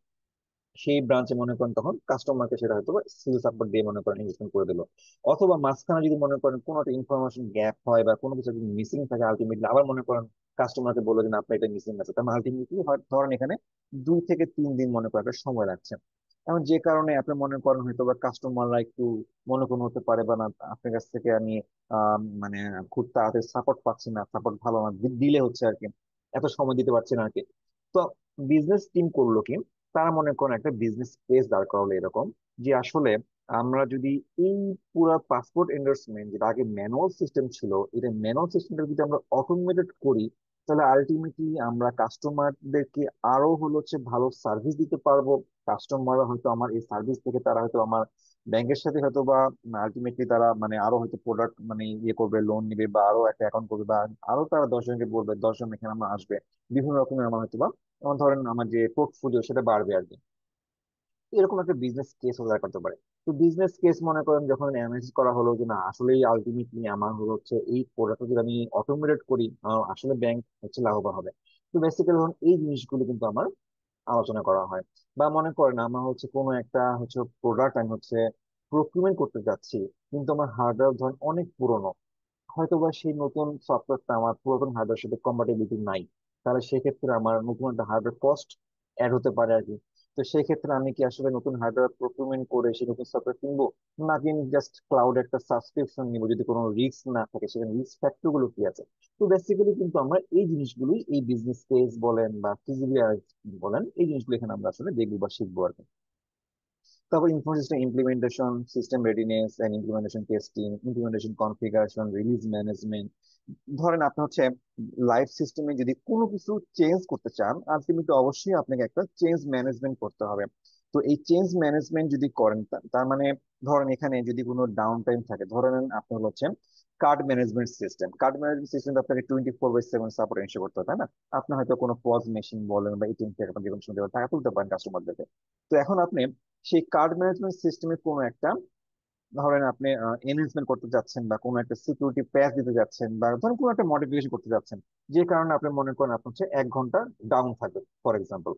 সেই ব্রাঞ্চে মনে করেন তখন কাস্টমারকে সেটা হয়তো সিল সাপোর্ট দিয়ে মনে করেন ইনভেস্টমেন্ট করে দিল। অথবা মাঝখানে যদি মনে করেন কোনো একটা ইনফরমেশন গ্যাপ হয় বা কোনো কিছু যদি মিসিং থাকে, আলটিমেটলি আবার মনে করেন কাস্টমারকে বলে দিন আপনার এটা মিসিং আছে, তার আলটিমেটলি ধরেন এখানে 2 থেকে 3 দিন মনে করেন একটা সময় লাগছে। এখন যে কারণে আপনি মনে করেন হয়তো বা কাস্টমাররা একটু মনে কোনো হতে পারে বা না, আপনার কাছ থেকে আমি মানে খুব তাড়াতাড়ি সাপোর্ট পাচ্ছি না, সাপোর্ট ভালো না, ডিলে হচ্ছে আর কি, এত সময় দিতে পারছি না আর কি। তো বিজনেস টিম করলো কি, তারা মনে করেন একটা বিজনেস কেস দাঁড় করালো এরকম, যে আসলে আমরা যদি এই পুরো পাসপোর্ট এন্ডোর্সমেন্ট, যেটা আগে ম্যানুয়াল সিস্টেম ছিল, এটা ম্যানুয়াল সিস্টেমটা যদি আমরা অটোমেটেড করি, তাহলে আলটিমেটলি আমরা কাস্টমারদেরকে আরো হলো হচ্ছে ভালো সার্ভিস দিতে পারবো। কাস্টমাররা হয়তো আমার এই সার্ভিস থেকে তারা হয়তো আমার ব্যাংকের সাথে হয়তো বা আলটিমেটলি তারা মানে আরো হয়তো প্রোডাক্ট মানে ইয়ে করবে, লোন নিবে, বা আরো একটা অ্যাকাউন্ট করবে, বা আরো তারা 10 জনকে বলবে, 10 জন এখানে আমার আসবে, বিভিন্ন রকমের আমার হয়তো বা যেমন ধরেন আমার যে পোর্টফোলিও সেটা বাড়বে আর কি। এরকম একটা বিজনেস কেস দাঁড় করতে পারে। তো বিজনেস কেস মনে করেন যখন অ্যানালাইসিস করা হলো যে না আসলেই আলটিমেটলি আমার হলো হচ্ছে এই প্রোডাক্ট যদি আমি অটোমেটেড করি, আসলে ব্যাংক হচ্ছে লাভবান হবে। তো বেসিক্যালি ধরুন এই জিনিসগুলো কিন্তু আমার আলোচনা করা হয়। বা মনে করেন আমার হচ্ছে কোনো একটা হচ্ছে প্রোডাক্ট আমি হচ্ছে প্রকিউরমেন্ট করতে যাচ্ছি, কিন্তু আমার হার্ডওয়্যার ধরেন অনেক পুরনো, হয়তো বা সেই নতুন সফটওয়্যারটা আমার পুরাতন হার্ডওয়্যার সাথে কম্পাটিবিলিটি নাই, তাহলে সেক্ষেত্রে আমার নতুন একটা হার্ডওয়্যার কস্ট অ্যাড হতে পারে আর কি। তো সেই ক্ষেত্রে আমি কি আসলে নতুন হার্ডওয়্যার প্রকিউরমেন্ট করে সেই নতুন সফটওয়্যার কিনবো, নাকি আমি জাস্ট ক্লাউড একটা সাবস্ক্রিপশন নিবো যদি কোনো রিস্ক না থাকে, সেখানে রিস্ক ফ্যাক্টর গুলো কি আছে। তো বেসিক্যালি কিন্তু আমরা এই জিনিসগুলোই এই বিজনেস কেস বলেন বা ফিজিবিলিটি বলেন, এই জিনিসগুলো এখানে আমরা আসলে দেখবো বা শিখবো আর কি। তারপর information system implementation, system readiness and implementation testing, implementation configuration, release management. ধরেন আপনি হচ্ছে লাইফ সিস্টেমে যদি কোনো কিছু চেঞ্জ করতে চান, আলটিমেটলি অবশ্যই আপনাকে একটা চেঞ্জ ম্যানেজমেন্ট করতে হবে। তো এই চেঞ্জ ম্যানেজমেন্ট যদি করেন, তার মানে ধরেন এখানে যদি কোনো ডাউন টাইম থাকে, ধরেন আপনার হচ্ছে কার্ড ম্যানেজমেন্ট সিস্টেম আপনাকে 24/7 সাপোর্ট এনশিওর করতে হবে, তাই না? আপনি হয়তো কোনো পজ মেশিন বলেন বা এটিএম থেকে আপনি যে কোনো সময় টাকা তুলতে পারেন কাস্টমারদেরকে। তো এখন আপনি সেই কার্ড ম্যানেজমেন্ট সিস্টেমে কোনো একটা ধরেন আপনি এনহেন্সমেন্ট করতে যাচ্ছেন, বা কোনো একটা সিকিউরিটি প্যাচ দিতে যাচ্ছেন, বা ধরেন কোনো একটা মডিফিকেশন করতে যাচ্ছেন, যে কারণে আপনি মনে করেন আপনার হচ্ছে 1 ঘন্টা ডাউন থাকবে ফর এক্সাম্পল।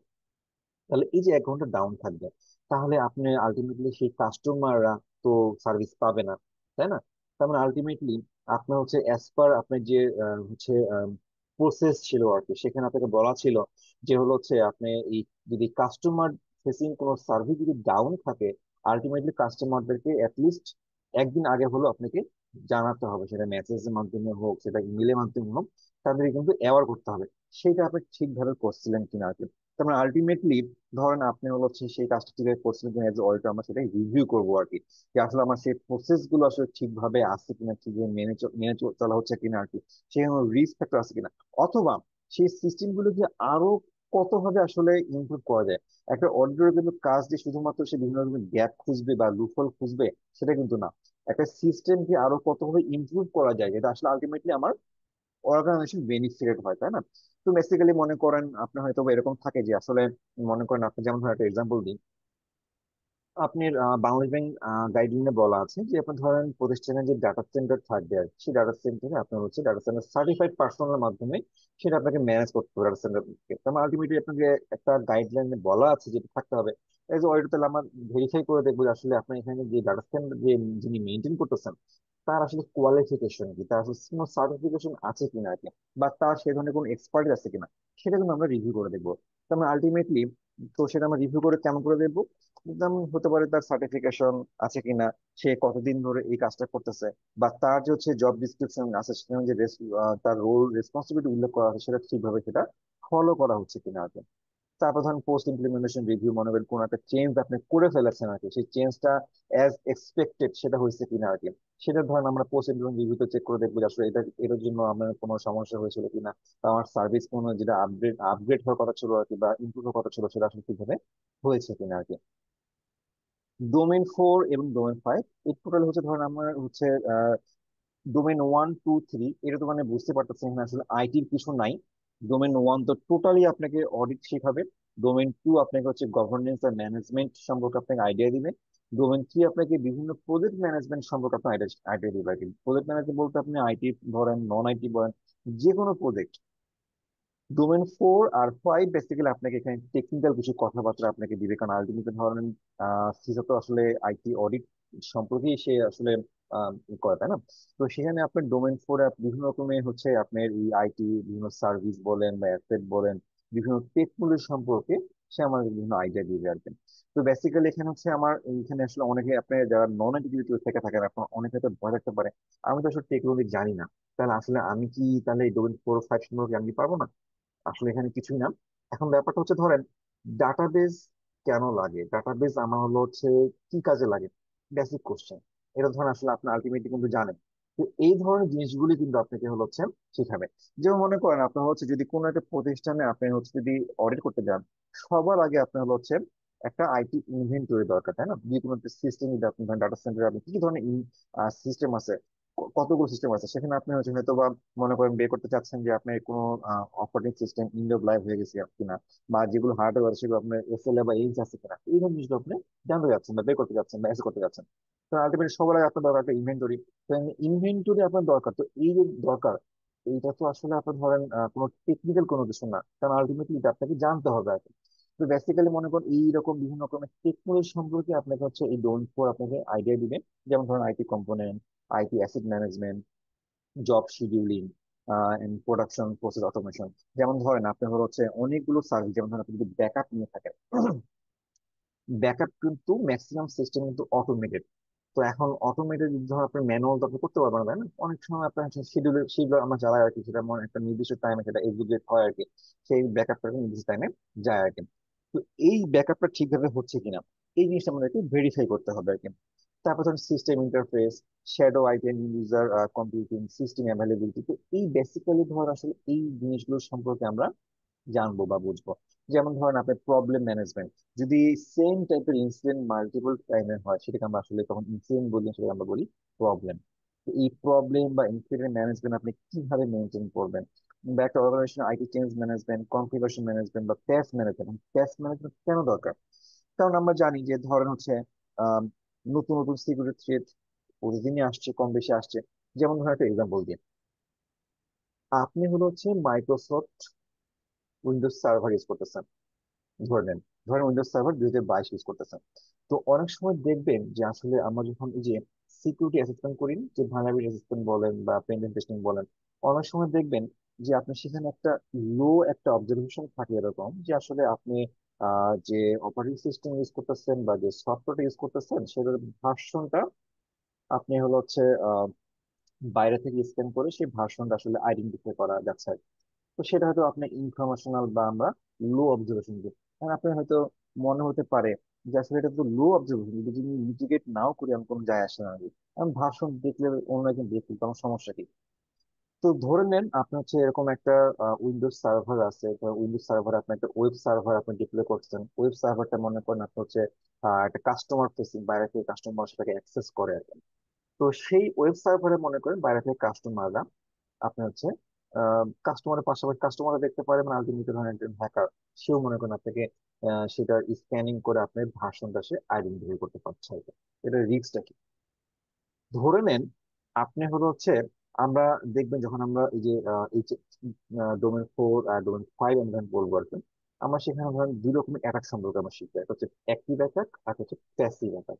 তাহলে এই যে 1 ঘন্টা ডাউন থাকবে, তাহলে আপনি আলটিমেটলি সেই কাস্টমাররা তো সার্ভিস পাবে না, তাই না? তার মানে আলটিমেটলি আপনার হচ্ছে অ্যাজ পার আপনার যে হচ্ছে প্রসেস ছিল আর কি, সেখানে আপনাকে বলা ছিল যে হলো হচ্ছে আপনি এই যদি কাস্টমার ফেসিং কোনো সার্ভিস যদি ডাউন থাকে, আলটিমেটলি কাস্টমারদেরকে অ্যাটলিস্ট একদিন আগে হলো আপনাকে জানাতে হবে, সেটা মেসেজের মাধ্যমে হোক, সেটা ইমেলের মাধ্যমে হোক, তাদেরকে কিন্তু অ্যাওয়ার করতে হবে। সেটা আপনি ঠিকভাবে করছিলেন কিনা আর কি। তার মানে আলটিমেটলি ধরেন আপনি হলো হচ্ছে সেই কাজটা ঠিকভাবে করছেন কিনা, এজ অডিটর আমরা সেটাই রিভিউ করবো আর কি, যে আসলে আমার সেই প্রসেস গুলো আসলে ঠিকভাবে আছে কিনা, ঠিকভাবে চলা হচ্ছে কিনা আর কি, সেখানে রিস্ক ফ্যাক্টর আছে কিনা, অথবা সেই সিস্টেম গুলোকে আরো কতভাবে আসলে ইমপ্রুভ করা যায়। একটা অডিটর কিন্তু কাজ দিয়ে শুধুমাত্র সে বিভিন্ন রকমের গ্যাপ খুঁজবে বা লুফল খুঁজবে, সেটা কিন্তু না। একটা সিস্টেমকে আরো কতভাবে ইমপ্রুভ করা যায়, যেটা আসলে আলটিমেটলি আমার অর্গানাইজেশন বেনিফিটেড হয়, তাই না? তো বেসিক্যালি মনে করেন আপনার হয়তো বা এরকম থাকে যে আসলে মনে করেন আপনি যেমন ধরেন একটা এক্সাম্পল দিই, আপনার বাংলাদেশ ব্যাংক গাইডলাইনে বলা আছে যে আপনি ধরেন প্রতিষ্ঠানের যে ডাটা সেন্টার থাকবে আর কি, সেই ডাটা সেন্টারে আপনার হচ্ছে ডাটা সেন্টার সার্টিফাইড পার্সোনালের মাধ্যমে সেটা আপনাকে ম্যানেজ করতে হবে ডাটা সেন্টারকে। তার মানে আলটিমেটলি আপনাকে একটা গাইডলাইনে বলা আছে যেটা থাকতে হবে। এই যে অডিট, তাহলে আমার ভেরিফাই করে দেখবো যে আসলে আপনার এখানে যে ডাটা সেন্টার যে যিনি মেনটেন করতেছেন, তার আসলে কোয়ালিফিকেশন কি, তার আসলে কোনো সার্টিফিকেশন আছে কিনা আর কি, বা তার সে ধরনের কোনো এক্সপার্ট আছে কিনা, সেটা কিন্তু আমরা রিভিউ করে দেখবো। তার মানে আলটিমেটলি তো সেটা আমরা রিভিউ করে কেমন করে দেখবো, যেমন হতে পারে তার সার্টিফিকেশন আছে কিনা, সে কতদিন ধরে এই কাজটা করতেছে, বা তার যে হচ্ছে জব ডিসক্রিপশন আছে সেখানে যে তার রোল রেসপন্সিবিলিটি উল্লেখ করা আছে সেটা ঠিকভাবে সেটা ফলো করা হচ্ছে কিনা আর কি। তারপর ধরেন পোস্ট ইমপ্লিমেন্টেশন রিভিউ, মনে করেন কোন একটা চেঞ্জ আপনি করে ফেলেছেন আর কি, সেই চেঞ্জটা অ্যাজ এক্সপেক্টেড সেটা হয়েছে কিনা আর কি। সেটা ধরেন আমরা পোস্ট ইমপ্লিমেন্ট রিভিউতে চেক করে দেখবো যে আসলে এটা এটার জন্য আমার কোনো সমস্যা হয়েছিল কিনা, বা আমার সার্ভিস কোনো যেটা আপগ্রেড হওয়ার কথা ছিল আর কি, বা ইমপ্রুভ হওয়ার কথা ছিল, সেটা আসলে ঠিকভাবে হয়েছে কিনা আর কি। ডোমেন 4 এবং ডোমেন 5, এই টোটাল হচ্ছে ধরেন আমার হচ্ছে ডোমেন 1, 2, 3, এটা তো মানে বুঝতে পারতেছেন এখানে আসলে আইটির কিছু নাই। ডোমেন 1 তো টোটালি আপনাকে অডিট শেখাবে। ডোমেন 2 আপনাকে হচ্ছে গভর্নেন্স আর ম্যানেজমেন্ট সম্পর্কে আপনাকে আইডিয়া দিবে। ডোমেন 3 আপনাকে বিভিন্ন প্রজেক্ট ম্যানেজমেন্ট সম্পর্কে আপনার আইডিয়া আইডিয়া দিবে আর কি। প্রজেক্ট ম্যানেজমেন্ট বলতে আপনি আইটি ধরেন, নন আইটি বলেন, যে কোনো প্রজেক্ট। ডোমেন 4 আর 5 বেসিক্যালি আপনাকে এখানে টেকনিক্যাল কিছু কথাবার্তা আপনাকে দিবে, কারণ আলটিমেটলি ধরেন সিসা তো আসলে আইটি অডিট সম্পর্কেই সে আসলে করে, তাই না? তো সেখানে আপনার ডোমেন 4 বিভিন্ন রকমের হচ্ছে আপনার এই আইটি বিভিন্ন সার্ভিস বলেন বা অ্যাসেট বলেন, বিভিন্ন টেকনোলজি সম্পর্কে সে আমাদের বিভিন্ন আইডিয়া দিবে আর কি। তো বেসিক্যালি এখানে হচ্ছে আমার এখানে আসলে অনেকে আপনি যারা নন আইটি থেকে থাকেন, আপনার অনেকে তো ভয় রাখতে পারে, আমি তো আসলে টেকনোলজি জানি না, তাহলে আসলে আমি কি তাহলে এই ডোমেন 4 ও 5 সম্পর্কে আমি পারবো না? আসলে এখানে কিছুই না। এখন ব্যাপারটা হচ্ছে ধরেন ডাটাবেজ কেন লাগে, ডাটাবেজ আমার হলো হচ্ছে কি কাজে লাগে, বেসিক কোশ্চেন। এটা ধরেন আসলে আপনি আলটিমেটলি কিন্তু জানেন। তো এই ধরনের জিনিসগুলি কিন্তু আপনাকে হলো হচ্ছে শিখাবে। যেমন মনে করেন আপনার হচ্ছে যদি কোনো একটা প্রতিষ্ঠানে আপনি হচ্ছে যদি অডিট করতে যান, সবার আগে আপনার হলো হচ্ছে একটা আইটি ইনভেন্টরি দরকার, তাই না? যে কোনো সিস্টেম যদি আপনি ডাটা সেন্টারে আপনি কি কি ধরনের সিস্টেম আছে, কতগুলো সিস্টেম আছে, সেখানে আপনি হচ্ছে হয়তো বা মনে করেন বের করতে চাচ্ছেন যে আপনার কোনো অপারেটিং সিস্টেম ইন্ড অফ লাইফ হয়ে গেছে কিনা, বা যেগুলো হার্ডওয়্যার সেগুলো আপনার এসএলএ বা এইচ আছে কিনা, এই ধরনের জিনিসগুলো আপনি জানতে যাচ্ছেন বা বের করতে যাচ্ছেন বা অ্যাসেস করতে যাচ্ছেন। তো আলটিমেটলি সবার আগে আপনার দরকার একটা ইনভেন্টরি। তো ইনভেন্টরি আপনার দরকার, তো এই যে দরকার, এইটা তো আসলে আপনার ধরেন কোনো টেকনিক্যাল কোনো কিছু না, কারণ আলটিমেটলি এটা আপনাকে জানতে হবে আর কি। তো বেসিক্যালি মনে করেন এইরকম বিভিন্ন রকমের টেকনোলজি সম্পর্কে আপনাকে হচ্ছে এই ডোন ফোর আপনাকে আইডিয়া দিবে। যেমন ধরেন IT component, IT asset management, job scheduling, production process automation. যেমন ধরেন আপনি হচ্ছে অনেকগুলো সার্ভিস, যেমন ধরেন আপনি যদি ব্যাকআপ নিয়ে থাকেন, ব্যাকআপ কিন্তু ম্যাক্সিমাম সিস্টেম কিন্তু অটোমেটেড। তো এখন অটোমেটেড যদি ধরুন আপনি ম্যানুয়াল তো আপনি করতে পারবেন না, তাই না? অনেক সময় আপনার শিডিউল শিডিউল আমরা চালাই আর কি, সেটা মনে একটা নির্দিষ্ট টাইমে সেটা এক্সিকিউট হয় আর কি, সেই ব্যাকআপটা নির্দিষ্ট টাইমে যায় আর কি। তো এই ব্যাকআপটা ঠিকভাবে হচ্ছে কিনা, এই জিনিসটা আমাদেরকে ভেরিফাই করতে হবে আর কি। তারপর ধরুন system interface, shadow item, user computing, system availability. তো এই বেসিক্যালি ধর আসলে এই জিনিসগুলো সম্পর্কে আমরা জানবো বা বুঝবো। যেমন ধরেন আপনার প্রবলেম ম্যানেজমেন্ট, যদি সেম টাইপের ইনসিডেন্ট মাল্টিপল টাইমে হয়, সেটাকে আমরা আসলে তখন ইনসিডেন্ট বলি, সেটাকে আমরা বলি প্রবলেম। এই প্রবলেম বা ইনসিডেন্ট ম্যানেজমেন্ট আপনি কিভাবে মেনটেন করবেন, বা একটা organization IT change management, configuration management বা প্যাচ ম্যানেজমেন্ট। প্যাচ ম্যানেজমেন্ট কেন দরকার? কারণ আমরা জানি যে ধরেন হচ্ছে আহ নতুন নতুন সিকিউরিটি থ্রেট প্রতিদিনই আসছে, কম বেশি আসছে। যেমন ধরেন একটা এক্সাম্পল দিই, আপনি হলো হচ্ছে মাইক্রোসফট উইন্ডোজ সার্ভার ইউজ করতেছেন, ধরে নেন, ধরেন উইন্ডোজ সার্ভার 2022 ইউজ করতেছেন। তো অনেক সময় দেখবেন যে আসলে আমরা যখন এই যে সিকিউরিটি অ্যাসেসমেন্ট করি, যে ভালনারেবিলিটি অ্যাসেসমেন্ট বলেন বা পেনিট্রেশন টেস্টিং বলেন, অনেক সময় দেখবেন যে আপনি সেখানে একটা লো একটা অবজারভেশন থাকে এরকম যে আসলে আপনি যে অপারেটিং সিস্টেম ইউজ করতেছেন বা যে সফটওয়্যার ইউজ করতেছেন সেটার ভার্সনটা আপনি হলো হচ্ছে আহ, বাইরে থেকে স্ক্যান করে সেই ভার্সনটা আসলে আইডেন্টিফাই করা যাচ্ছে। তো সেটা হয়তো আপনার ইনফরমেশনাল বা আমরা লো অবজারভেশন দিই। কারণ আপনার হয়তো মনে হতে পারে যে আসলে এটা তো লো অবজারভেশন, যদি আমি মিটিগেট নাও করি আমি কোনো যায় আসে না আগে, আমি ভাষণ দেখলে অন্য একজন দেখি তখন সমস্যা কি? তো ধরে নেন আপনি হচ্ছে এরকম একটা উইন্ডোজ সার্ভার আছে, উইন্ডোজ সার্ভার আপনি একটা ওয়েব সার্ভার আপনি ডিপ্লয় করছেন। ওয়েব সার্ভারটা মনে করেন আপনি হচ্ছে একটা কাস্টমার ফেসিং, বাইরে থেকে কাস্টমার সেটাকে অ্যাক্সেস করে আর কি। তো সেই ওয়েব সার্ভারে মনে করেন বাইরে থেকে কাস্টমাররা আপনি হচ্ছে কাস্টমারের পাশাপাশি কাস্টমাররা দেখতে পারে, মানে আলটিমেটলি ধরেন একজন হ্যাকার, সেও মনে করেন আপনাকে সেটা স্ক্যানিং করে আপনার ভার্সনটা সে আইডেন্টিফাই করতে পারছে আর কি। এটা রিস্কটা কি? ধরে নেন আপনি হলো হচ্ছে আমরা দেখবেন যখন আমরা এই যে ডোমেন ফোর আর ডোমেন ফাইভ আমরা যখন বলবো আর কি, আমরা সেখানে ধরেন দুই রকমের অ্যাটাক সম্পর্কে আমরা শিখবো, একটা হচ্ছে অ্যাক্টিভ অ্যাটাক আর হচ্ছে প্যাসিভ অ্যাটাক।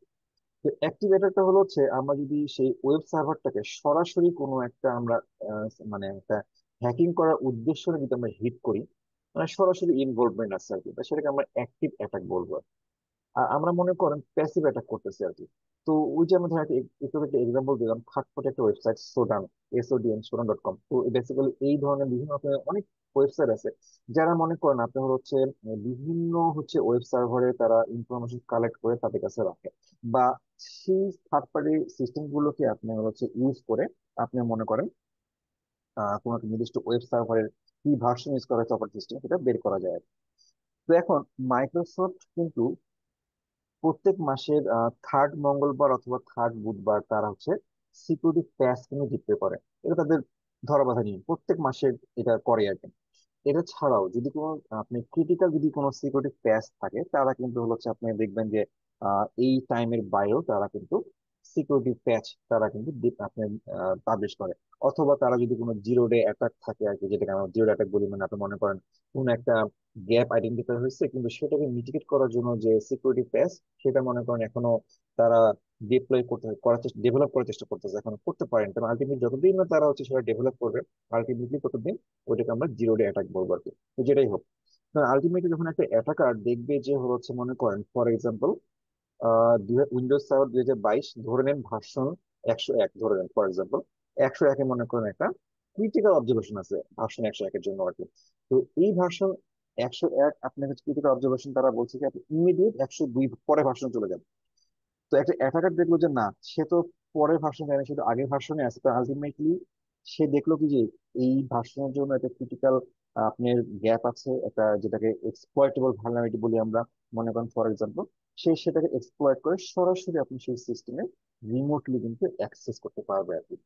তো অ্যাক্টিভেটরটা হলো হচ্ছে আমরা যদি সেই ওয়েব সার্ভারটাকে সরাসরি কোনো একটা আমরা মানে একটা হ্যাকিং করার উদ্দেশ্য নিয়ে যদি আমরা হিট করি, মানে সরাসরি ইনভলভমেন্ট আছে আর কি, তা সেটাকে আমরা অ্যাক্টিভ অ্যাটাক বলবো। আর আমরা মনে করেন প্যাসিভ অ্যাটাক করতেছি আর কি। তো ওই যে আমরা ধরেন একটু একটা এক্সাম্পল দিলাম, থার্ড একটা ওয়েবসাইট সোডান, SODN সোডান.com। তো বেসিক্যালি এই ধরনের বিভিন্ন রকমের অনেক ওয়েবসাইট আছে, যারা মনে করেন আপনার হচ্ছে বিভিন্ন হচ্ছে ওয়েব সার্ভারে তারা ইনফরমেশন কালেক্ট করে তাদের কাছে রাখে, বা সেই থার্ড পার্টি সিস্টেম গুলোকে আপনি হচ্ছে ইউজ করে আপনি মনে করেন কোনো একটা নির্দিষ্ট ওয়েব সার্ভারের কি ভার্সন ইউজ করা হচ্ছে অপারেটিং সিস্টেম সেটা বের করা যায়। তো এখন মাইক্রোসফট কিন্তু প্রত্যেক মাসের থার্ড মঙ্গলবার অথবা থার্ড বুধবার তারা হচ্ছে সিকিউরিটি প্যাচ কিন্তু ডিপ্লয় করে। এটা তাদের ধরাবাঁধা নিয়ম, প্রত্যেক মাসে এটা করে আর কি। এটা ছাড়াও যদি কোনো আপনি ক্রিটিক্যাল যদি কোনো সিকিউরিটি প্যাচ থাকে, তারা কিন্তু হচ্ছে আপনি দেখবেন যে এই টাইমের বাইরেও তারা কিন্তু সিকিউরিটি প্যাচ তারা কিন্তু আপনি পাবলিশ করে। অথবা তারা যদি কোনো জিরো ডে অ্যাটাক থাকে আর কি, যেটাকে আমরা জিরো অ্যাটাক বলি, মানে আপনি মনে করেন কোন একটা গ্যাপ আইডেন্টিফাই হয়েছে কিন্তু সেটাকে মিটিগেট করার জন্য যে সিকিউরিটি প্যাচ, সেটা মনে করেন এখনো তারা ডিপ্লয় করতে করার চেষ্টা ডেভেলপ করার চেষ্টা করতেছে, এখন করতে পারেন। কারণ আলটিমেটলি যতদিন না তারা হচ্ছে সেটা ডেভেলপ করবে, আলটিমেটলি ততদিন ওইটাকে আমরা জিরো ডে অ্যাটাক বলবো আর কি। তো যেটাই হোক, আলটিমেটলি যখন একটা অ্যাটাকার দেখবে যে হচ্ছে মনে করেন ফর এক্সাম্পল উইন্ডোজ সার্ভার 2022 ধরে নেন ভার্সন 101, ধরে নেন ফর এক্সাম্পল 101-এ মনে করেন একটা ক্রিটিক্যাল অবজারভেশন আছে ভার্সন 101-এর জন্য আর কি। তো এই ভার্সন 101 আপনার হচ্ছে ক্রিটিক্যাল অবজারভেশন, তারা বলছে যে আপনি ইমিডিয়েট 102 পরে ভার্সন চলে যান। তো একটা অ্যাটাকার দেখলো যে না, সে তো পরের ভার্সন জানে, সে তো আগের ভার্সনে আছে, তো আলটিমেটলি সে দেখলো কি যে এই ভার্সনের জন্য একটা ক্রিটিক্যাল আপনার গ্যাপ আছে, একটা যেটাকে এক্সপ্লয়েটেবল ভালনারেবিলিটি বলি আমরা, মনে করেন ফর এক্সাম্পল, সে সেটাকে এক্সপ্লয়েট করে সরাসরি আপনি সেই সিস্টেমে রিমোটলি কিন্তু অ্যাক্সেস করতে পারবে আর কি।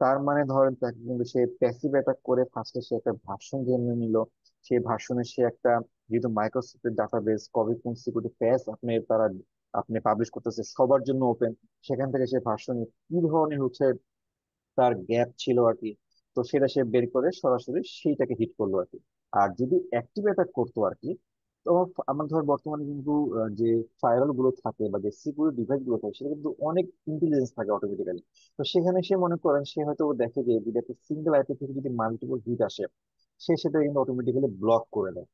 তার মানে ধরেন তাকে কিন্তু সে প্যাসিভ অ্যাটাক করে ফার্স্টে সে একটা ভার্সন জেনে নিল, সেই ভার্সনে সে একটা, যেহেতু মাইক্রোসফটের ডাটাবেস কবে কোন সিকিউরিটি প্যাচ আপনি তারা আপনি পাবলিশ করতেছে সবার জন্য ওপেন, সেখান থেকে সে ভার্সনে কি ধরনের হচ্ছে তার গ্যাপ ছিল আর কি, তো সেটা সে বের করে সরাসরি সেইটাকে হিট করলো আর কি। আর যদি অ্যাক্টিভ অ্যাটাক করতো আর কি, তো আমার ধর বর্তমানে কিন্তু যে ফায়ারওয়াল গুলো থাকে বা যে সিকিউরিটি ডিভাইস গুলো থাকে, সেটা কিন্তু অনেক ইন্টেলিজেন্স থাকে অটোমেটিক্যালি। তো সেখানে সে মনে করেন সে হয়তো দেখে যে যদি একটা সিঙ্গেল আইপি থেকে যদি মাল্টিপল হিট আসে, সে সেটা কিন্তু অটোমেটিক্যালি ব্লক করে দেয়।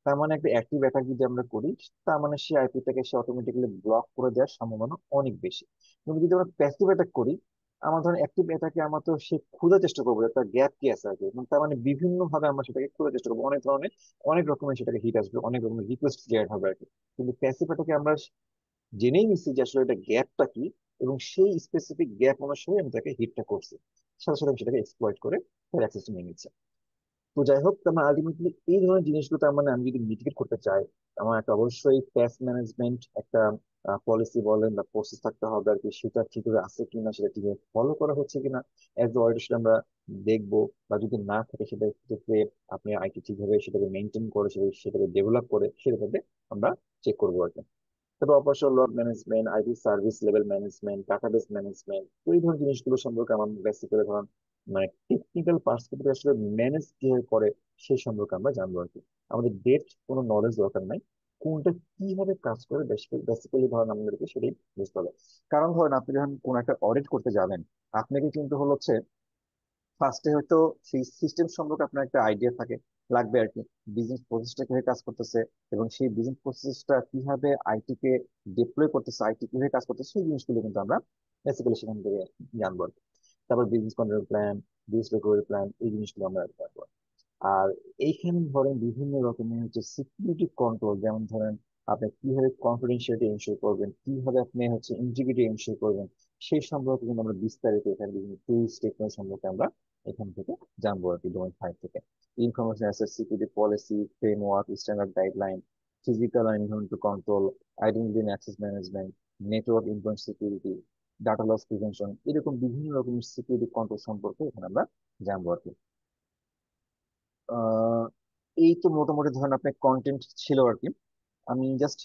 তার মানে একটা অ্যাক্টিভ অ্যাটাক যদি আমরা করি, তার মানে সে আইপিটাকে সে অটোমেটিক্যালি ব্লক করে দেওয়ার সম্ভাবনা অনেক বেশি। কিন্তু যদি আমরা প্যাসিভ অ্যাটাক করি, আমার ধরেন অ্যাক্টিভ অ্যাটাকে আমরা তো সে খোঁজার চেষ্টা করবো যে তার গ্যাপ কি আছে আর কি, এবং তার মানে বিভিন্ন ভাবে আমরা সেটাকে খোঁজার চেষ্টা করবো, অনেক ধরনের অনেক রকমের সেটাকে হিট আসবে, অনেক রকমের রিকোয়েস্ট ক্রিয়েট হবে আর কি। কিন্তু প্যাসিভ অ্যাটাকে আমরা জেনেই নিচ্ছি যে আসলে এটা গ্যাপটা কি, এবং সেই স্পেসিফিক গ্যাপ অনুসারে আমি তাকে হিটটা করছি, সাথে সাথে আমি সেটাকে এক্সপ্লয়েট করে তার অ্যাক্সেসটা নিয়ে নিচ্ছি। তো যাই হোক, আমার আলটিমেটলি এই ধরনের জিনিসগুলো তার মানে আমি যদি মিটিগেট করতে চাই, আমার একটা অবশ্যই প্যাচ ম্যানেজমেন্ট একটা পলিসি বলেন বা প্রসেস থাকতে হবে আর কি, সেটা ঠিকভাবে আছে কিনা, সেটা ঠিকভাবে ফলো করা হচ্ছে কিনা এজ এ অডিটর সেটা আমরা দেখবো। বা যদি না থাকে, সেটা ক্ষেত্রে আপনি আইটি ঠিকভাবে সেটাকে মেনটেন করে, সেটাকে ডেভেলপ করে সেটাকে আমরা চেক করবো আর কি। তারপর operational log management, IT service level management, database management, এই ধরনের জিনিসগুলো সম্পর্কে আমার বেসিক্যালি ধরুন মানে টেকনিক্যাল পার্সপেক্টিভ আসলে ম্যানেজ কিভাবে করে সেই সম্পর্কে আমরা জানবো আর কি। আমাদের ডেপথ কোনো নলেজ দরকার নাই, কোনটা কিভাবে কাজ করে বেসিক্যালি ধরেন আমাদেরকে সেটাই বুঝতে হবে। কারণ ধরেন আপনি যখন কোন একটা অডিট করতে যাবেন, আপনাকে কিন্তু হচ্ছে ফার্স্টে হয়তো সেই সিস্টেম সম্পর্কে আপনার একটা আইডিয়া থাকে, লাগবে আর কি, বিজনেস প্রসেসটা কিভাবে কাজ করতেছে, এবং সেই বিজনেস প্রসেসটা কিভাবে আইটি কে ডিপ্লয় করতেছে, আইটি কিভাবে কাজ করতেছে, সেই জিনিসগুলো কিন্তু আমরা বেসিক্যালি সেখান থেকে জানবো আর কি। তারপর business control plan, business recovery plan, এই জিনিসগুলো আমরা জানবো। আর এইখানে ধরেন বিভিন্ন রকমের হচ্ছে সিকিউরিটি কন্ট্রোল, যেমন ধরেন আপনি কিভাবে কনফিডেন্সিয়ালিটি এনশিওর করবেন, কিভাবে আপনি হচ্ছে ইন্টিগ্রিটি এনশিওর করবেন, সেই সম্পর্কে কিন্তু আমরা বিস্তারিত এখানে বিভিন্ন টুলস টেকনোলজি সম্পর্কে আমরা এখান থেকে জানবো আর কি, ডোমেন 5 থেকে। Information asset security policy framework, standard guideline, physical and environmental control, identity and access management, network influence security, data loss prevention, এরকম বিভিন্ন রকমের সিকিউরিটি কন্ট্রোল সম্পর্কে এখানে আমরা জানবো আর কি। আহ এই তো মোটামুটি ধরেন আপনার কন্টেন্ট ছিল আর কি। আমি জাস্ট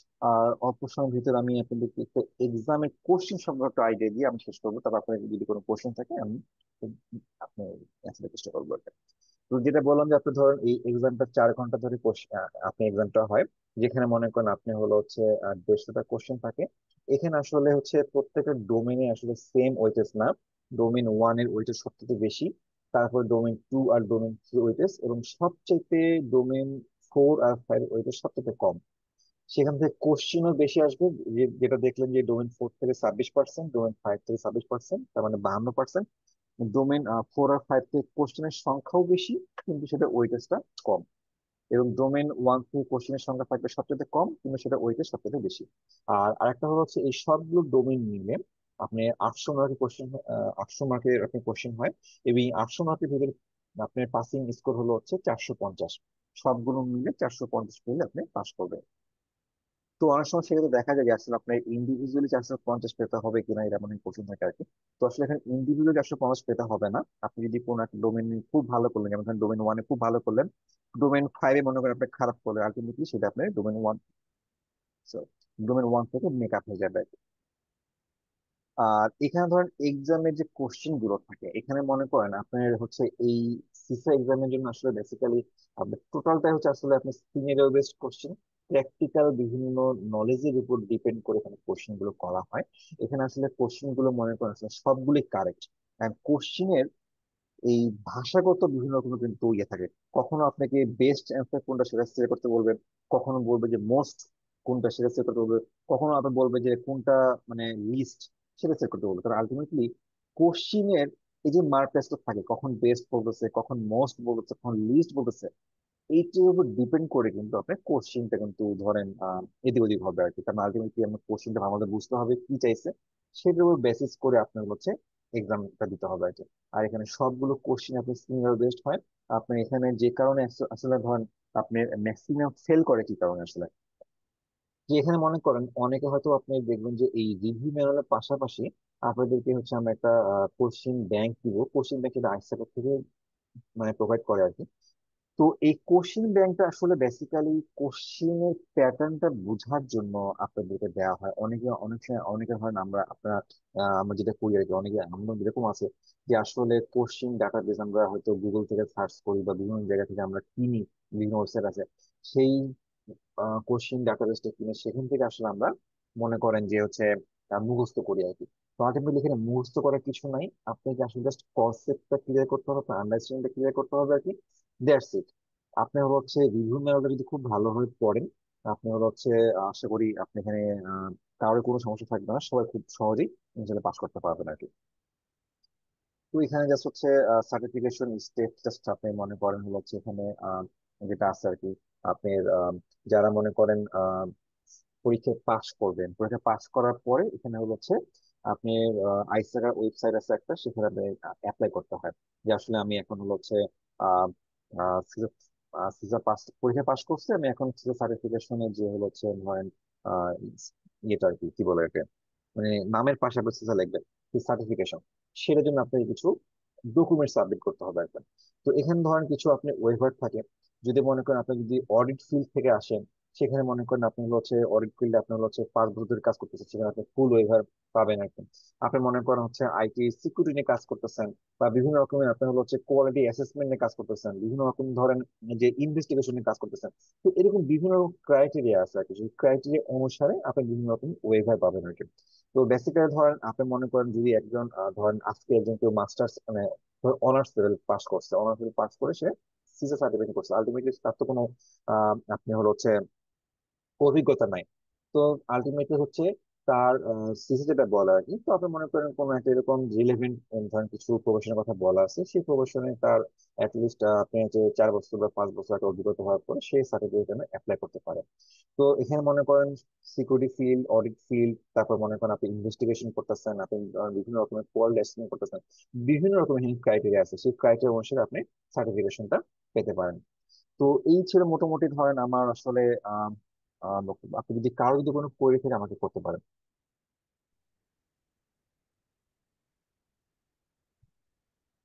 অল্প সময়ের ভিতরে আমি আপনাদেরকে একটা এক্সামের কোশ্চেন সম্পর্কে একটা আইডিয়া দিয়ে আমি শেষ করবো, তারপর আপনার যদি কোনো কোশ্চেন থাকে আমি আপনার অ্যান্সার চেষ্টা করবো আর কি। তো যেটা বললাম যে আপনি ধরেন এই এক্সামটা 4 ঘন্টা ধরে আপনি এক্সামটা হয়, যেখানে মনে করেন আপনি হচ্ছে 150টা কোশ্চেন থাকে। এখানে আসলে হচ্ছে প্রত্যেকটা ডোমেনে আসলে সেম ওয়েটেজ না, ডোমেন 1 এর ওয়েটেজ সবথেকে বেশি, তারপর ডোমেন 2 আর ডোমেন 3 ওয়েটেজ, এবং সবচেয়ে ডোমেন 4 আর 5 ওয়েটেজ সবচেয়ে কম। সেখান থেকে কোশ্চেনও বেশি আসবে, যেটা দেখলেন যে ডোমেন 4 থেকে 26%, ডোমেন 5 থেকে 26%, তার মানে 52%। ডোমেন 4 আর 5 থেকে কোশ্চেনের সংখ্যাও বেশি, কিন্তু সেটা ওয়েটেজটা কম। এবং ডোমেন 1 থেকে কোশ্চেনের সংখ্যা থাকবে সবচেয়ে কম, কিন্তু সেটা ওয়েটেজ সবচেয়ে বেশি। আর আরেকটা হচ্ছে এই সবগুলো ডোমেন মিলে আপনি 800 মার্কের কোশ্চেন, 800 মার্কের আপনি কোশ্চেন হয়, এবং এই 800 মার্কের ভিতরে আপনার পাসিং স্কোর হচ্ছে 450। সবগুলো মিলে 450 পেলে আপনি পাস করবেন। তো অনেক সময় সেক্ষেত্রে দেখা যায় যে আসলে আপনার ইন্ডিভিজুয়ালি 450 পেতে হবে কিনা, এটা মানে কোশ্চেন থাকে আর কি। তো আসলে এখানে ইন্ডিভিজুয়ালি 450 পেতে হবে না। আপনি যদি কোনো একটা ডোমেন খুব ভালো করলেন, যেমন ডোমেন 1-এ খুব ভালো করলেন, ডোমেন 5-এ মনে করেন আপনি খারাপ করলেন, আলটিমেটলি সেটা আপনার ডোমেন 1 থেকে মেক আপ হয়ে যাবে। আর এখানে ধরেন এক্সামের যে কোশ্চেন গুলো থাকে, এখানে মনে করেন আপনার এই সিসা এক্সামের জন্য আসলে বেসিক্যালি আপনার টোটালটাই আসলে আপনার সিনারিও বেসড কোশ্চেন, প্র্যাকটিক্যাল বিভিন্ন নলেজের উপর ডিপেন্ড করে এখানে কোশ্চেন গুলো করা হয়। এখানে আসলে কোশ্চেন গুলো মনে করেন আসলে সবগুলি কারেক্ট। অ্যান্ড কোশ্চেনের এই ভাষাগত বিভিন্ন রকমের কিন্তু ইয়ে থাকে, কখনো আপনাকে বেস্ট অ্যান্সার কোনটা সেটা সিলেক্ট করতে বলবে, কখনো বলবে যে মোস্ট কোনটা সেটা সিলেক্ট করতে বলবে, কখনো আবার বলবে যে কোনটা মানে লিস্ট সেটা সিলেক্ট করতে বলবে। কারণ আলটিমেটলি কোশ্চিনের এই যে মার্ক টেস্ট থাকে, কখন বেস্ট বলতেছে, কখন মোস্ট বলতেছে, কখন লিস্ট বলতেছে, এইটির উপর ডিপেন্ড করে কিন্তু আপনার কোশ্চিনটা কিন্তু ধরেন এদিক ওদিক হবে আর কি, কারণ আলটিমেটলি আমার কোশ্চিনটা আমাদের বুঝতে হবে কি চাইছে, সেটার উপর বেসিস করে আপনার হচ্ছে এক্সামটা দিতে হবে আর কি। আর এখানে সবগুলো কোশ্চিন আপনি সিঙ্গেল বেসড হয়। আপনি এখানে যে কারণে আসলে ধরেন আপনি ম্যাক্সিমাম ফেল করে কি কারণে আসলে, যে এখানে মনে করেন অনেকে হয়তো আপনি দেখবেন যে এই রিভিউ ম্যানুয়ালের পাশাপাশি আপনাদেরকে হচ্ছে আমরা একটা কোশ্চিন ব্যাংক দিব, কোশ্চিন ব্যাংক এটা আইসিটি থেকে মানে প্রোভাইড করে আর কি। তো এই কোশ্চিন ব্যাংকটা আসলে বেসিক্যালি কোশ্চিনের প্যাটার্নটা বোঝার জন্য আপনাদেরকে দেওয়া হয়। অনেকে অনেক সময় অনেকে হয় না, আমরা যেটা করি আর কি, অনেকে আমরা এরকম আছে যে আসলে কোশ্চিন ডাটাবেস আমরা হয়তো গুগল থেকে সার্চ করি বা বিভিন্ন জায়গা থেকে আমরা কিনি, বিভিন্ন ওয়েবসাইট আছে, সেই কোশ্চিন ডাটাবেসটা কিনে সেখান থেকে আসলে আমরা মনে করেন যে হচ্ছে মুখস্থ করি আর কি। তো আলটিমেটলি এখানে মুখস্থ করার কিছু নাই, আপনাকে আসলে জাস্ট কনসেপ্টটা ক্লিয়ার করতে হবে, আন্ডারস্ট্যান্ডিংটা ক্লিয়ার করতে হবে আর কি। That's it. আপনি হলো হচ্ছে রিভিউ ম্যানুয়ালটা যদি খুব ভালোভাবে পড়েন, আপনি হলো হচ্ছে আশা করি আপনি এখানে কারোর কোনো সমস্যা থাকবে না, সবাই খুব সহজেই ইনশাল্লাহ পাস করতে পারবেন আর কি। তো এখানে জাস্ট হচ্ছে সার্টিফিকেশন স্টেপ, জাস্ট আপনি মনে করেন হলো হচ্ছে এখানে যেটা আছে আর কি, আপনার যারা মনে করেন পরীক্ষায় পাশ করবেন, পরীক্ষা পাশ করার পরে এখানে হলো হচ্ছে আপনি আইসার ওয়েবসাইট আছে একটা, সেখানে আপনি অ্যাপ্লাই করতে হয় যে আসলে আমি এখন হলো হচ্ছে সিজা পাস, পরীক্ষা পাশ করছে, আমি এখন সিজা সার্টিফিকেশনে যে হলো হচ্ছে ধরেন আহ, ইয়েটা আর কি, কি বলে এটা, মানে নামের পাশাপাশি সিজা লিখবেন সার্টিফিকেশন, সেটার জন্য আপনাকে কিছু ডকুমেন্ট সাবমিট করতে হবে একটা। তো এখানে ধরেন কিছু আপনি ওয়েভার থাকে, যদি মনে করেন আপনি যদি অডিট ফিল্ড থেকে আসেন, সেখানে মনে করেন আপনি হলো হচ্ছে অডিট ফিল্ডে আপনি হলো হচ্ছে 5 বছর ধরে কাজ করতেছেন, সেখানে আপনি ফুল ওয়েভার পাবেন আর কি। আপনি মনে করেন হচ্ছে আইটি সিকিউরিটি নিয়ে কাজ করতেছেন, বা বিভিন্ন রকমের আপনি হলো হচ্ছে কোয়ালিটি অ্যাসেসমেন্ট নিয়ে কাজ করতেছেন, বিভিন্ন রকম ধরেন যে ইনভেস্টিগেশন নিয়ে কাজ করতেছেন। তো এরকম বিভিন্ন রকম ক্রাইটেরিয়া আছে আর কি, সেই ক্রাইটেরিয়া অনুসারে আপনি বিভিন্ন রকম ওয়েভার পাবেন আর কি। তো বেসিক্যালি ধরেন আপনি মনে করেন যদি একজন ধরেন আজকে একজন কেউ মাস্টার্স মানে অনার্স লেভেল পাস করছে, অনার্স লেভেল পাস করে সে সিসা সার্টিফিকেট করছে, আলটিমেটলি তার তো কোনো আপনি হলো হচ্ছে অভিজ্ঞতা নাই। তো আলটিমেটলি হচ্ছে তার সিসি যেটা বলা আর কি, তো আপনি মনে করেন কোনো একটা এরকম রিলেভেন্ট ধরেন কিছু প্রফেশনের কথা বলা আছে, সেই প্রফেশনে তার অ্যাটলিস্ট আপনি যে 4 বছর বা 5 বছর একটা অভিজ্ঞতা হওয়ার পরে সেই সার্টিফিকেট অ্যাপ্লাই করতে পারে। তো এখানে মনে করেন সিকিউরিটি ফিল্ড, অডিট ফিল্ড, তারপর মনে করেন আপনি ইনভেস্টিগেশন করতেছেন, আপনি বিভিন্ন রকমের কোয়ালিটি অ্যাসেসমেন্ট করতেছেন, বিভিন্ন রকমের ক্রাইটেরিয়া আছে, সেই ক্রাইটেরিয়া অনুসারে আপনি সার্টিফিকেশনটা পেতে পারেন। তো এই ছিল মোটামুটি ধরেন আমার আসলে বক্তব্য। আপনি যদি কারো যদি কোনো কোয়েরি থাকে আমাকে করতে পারেন।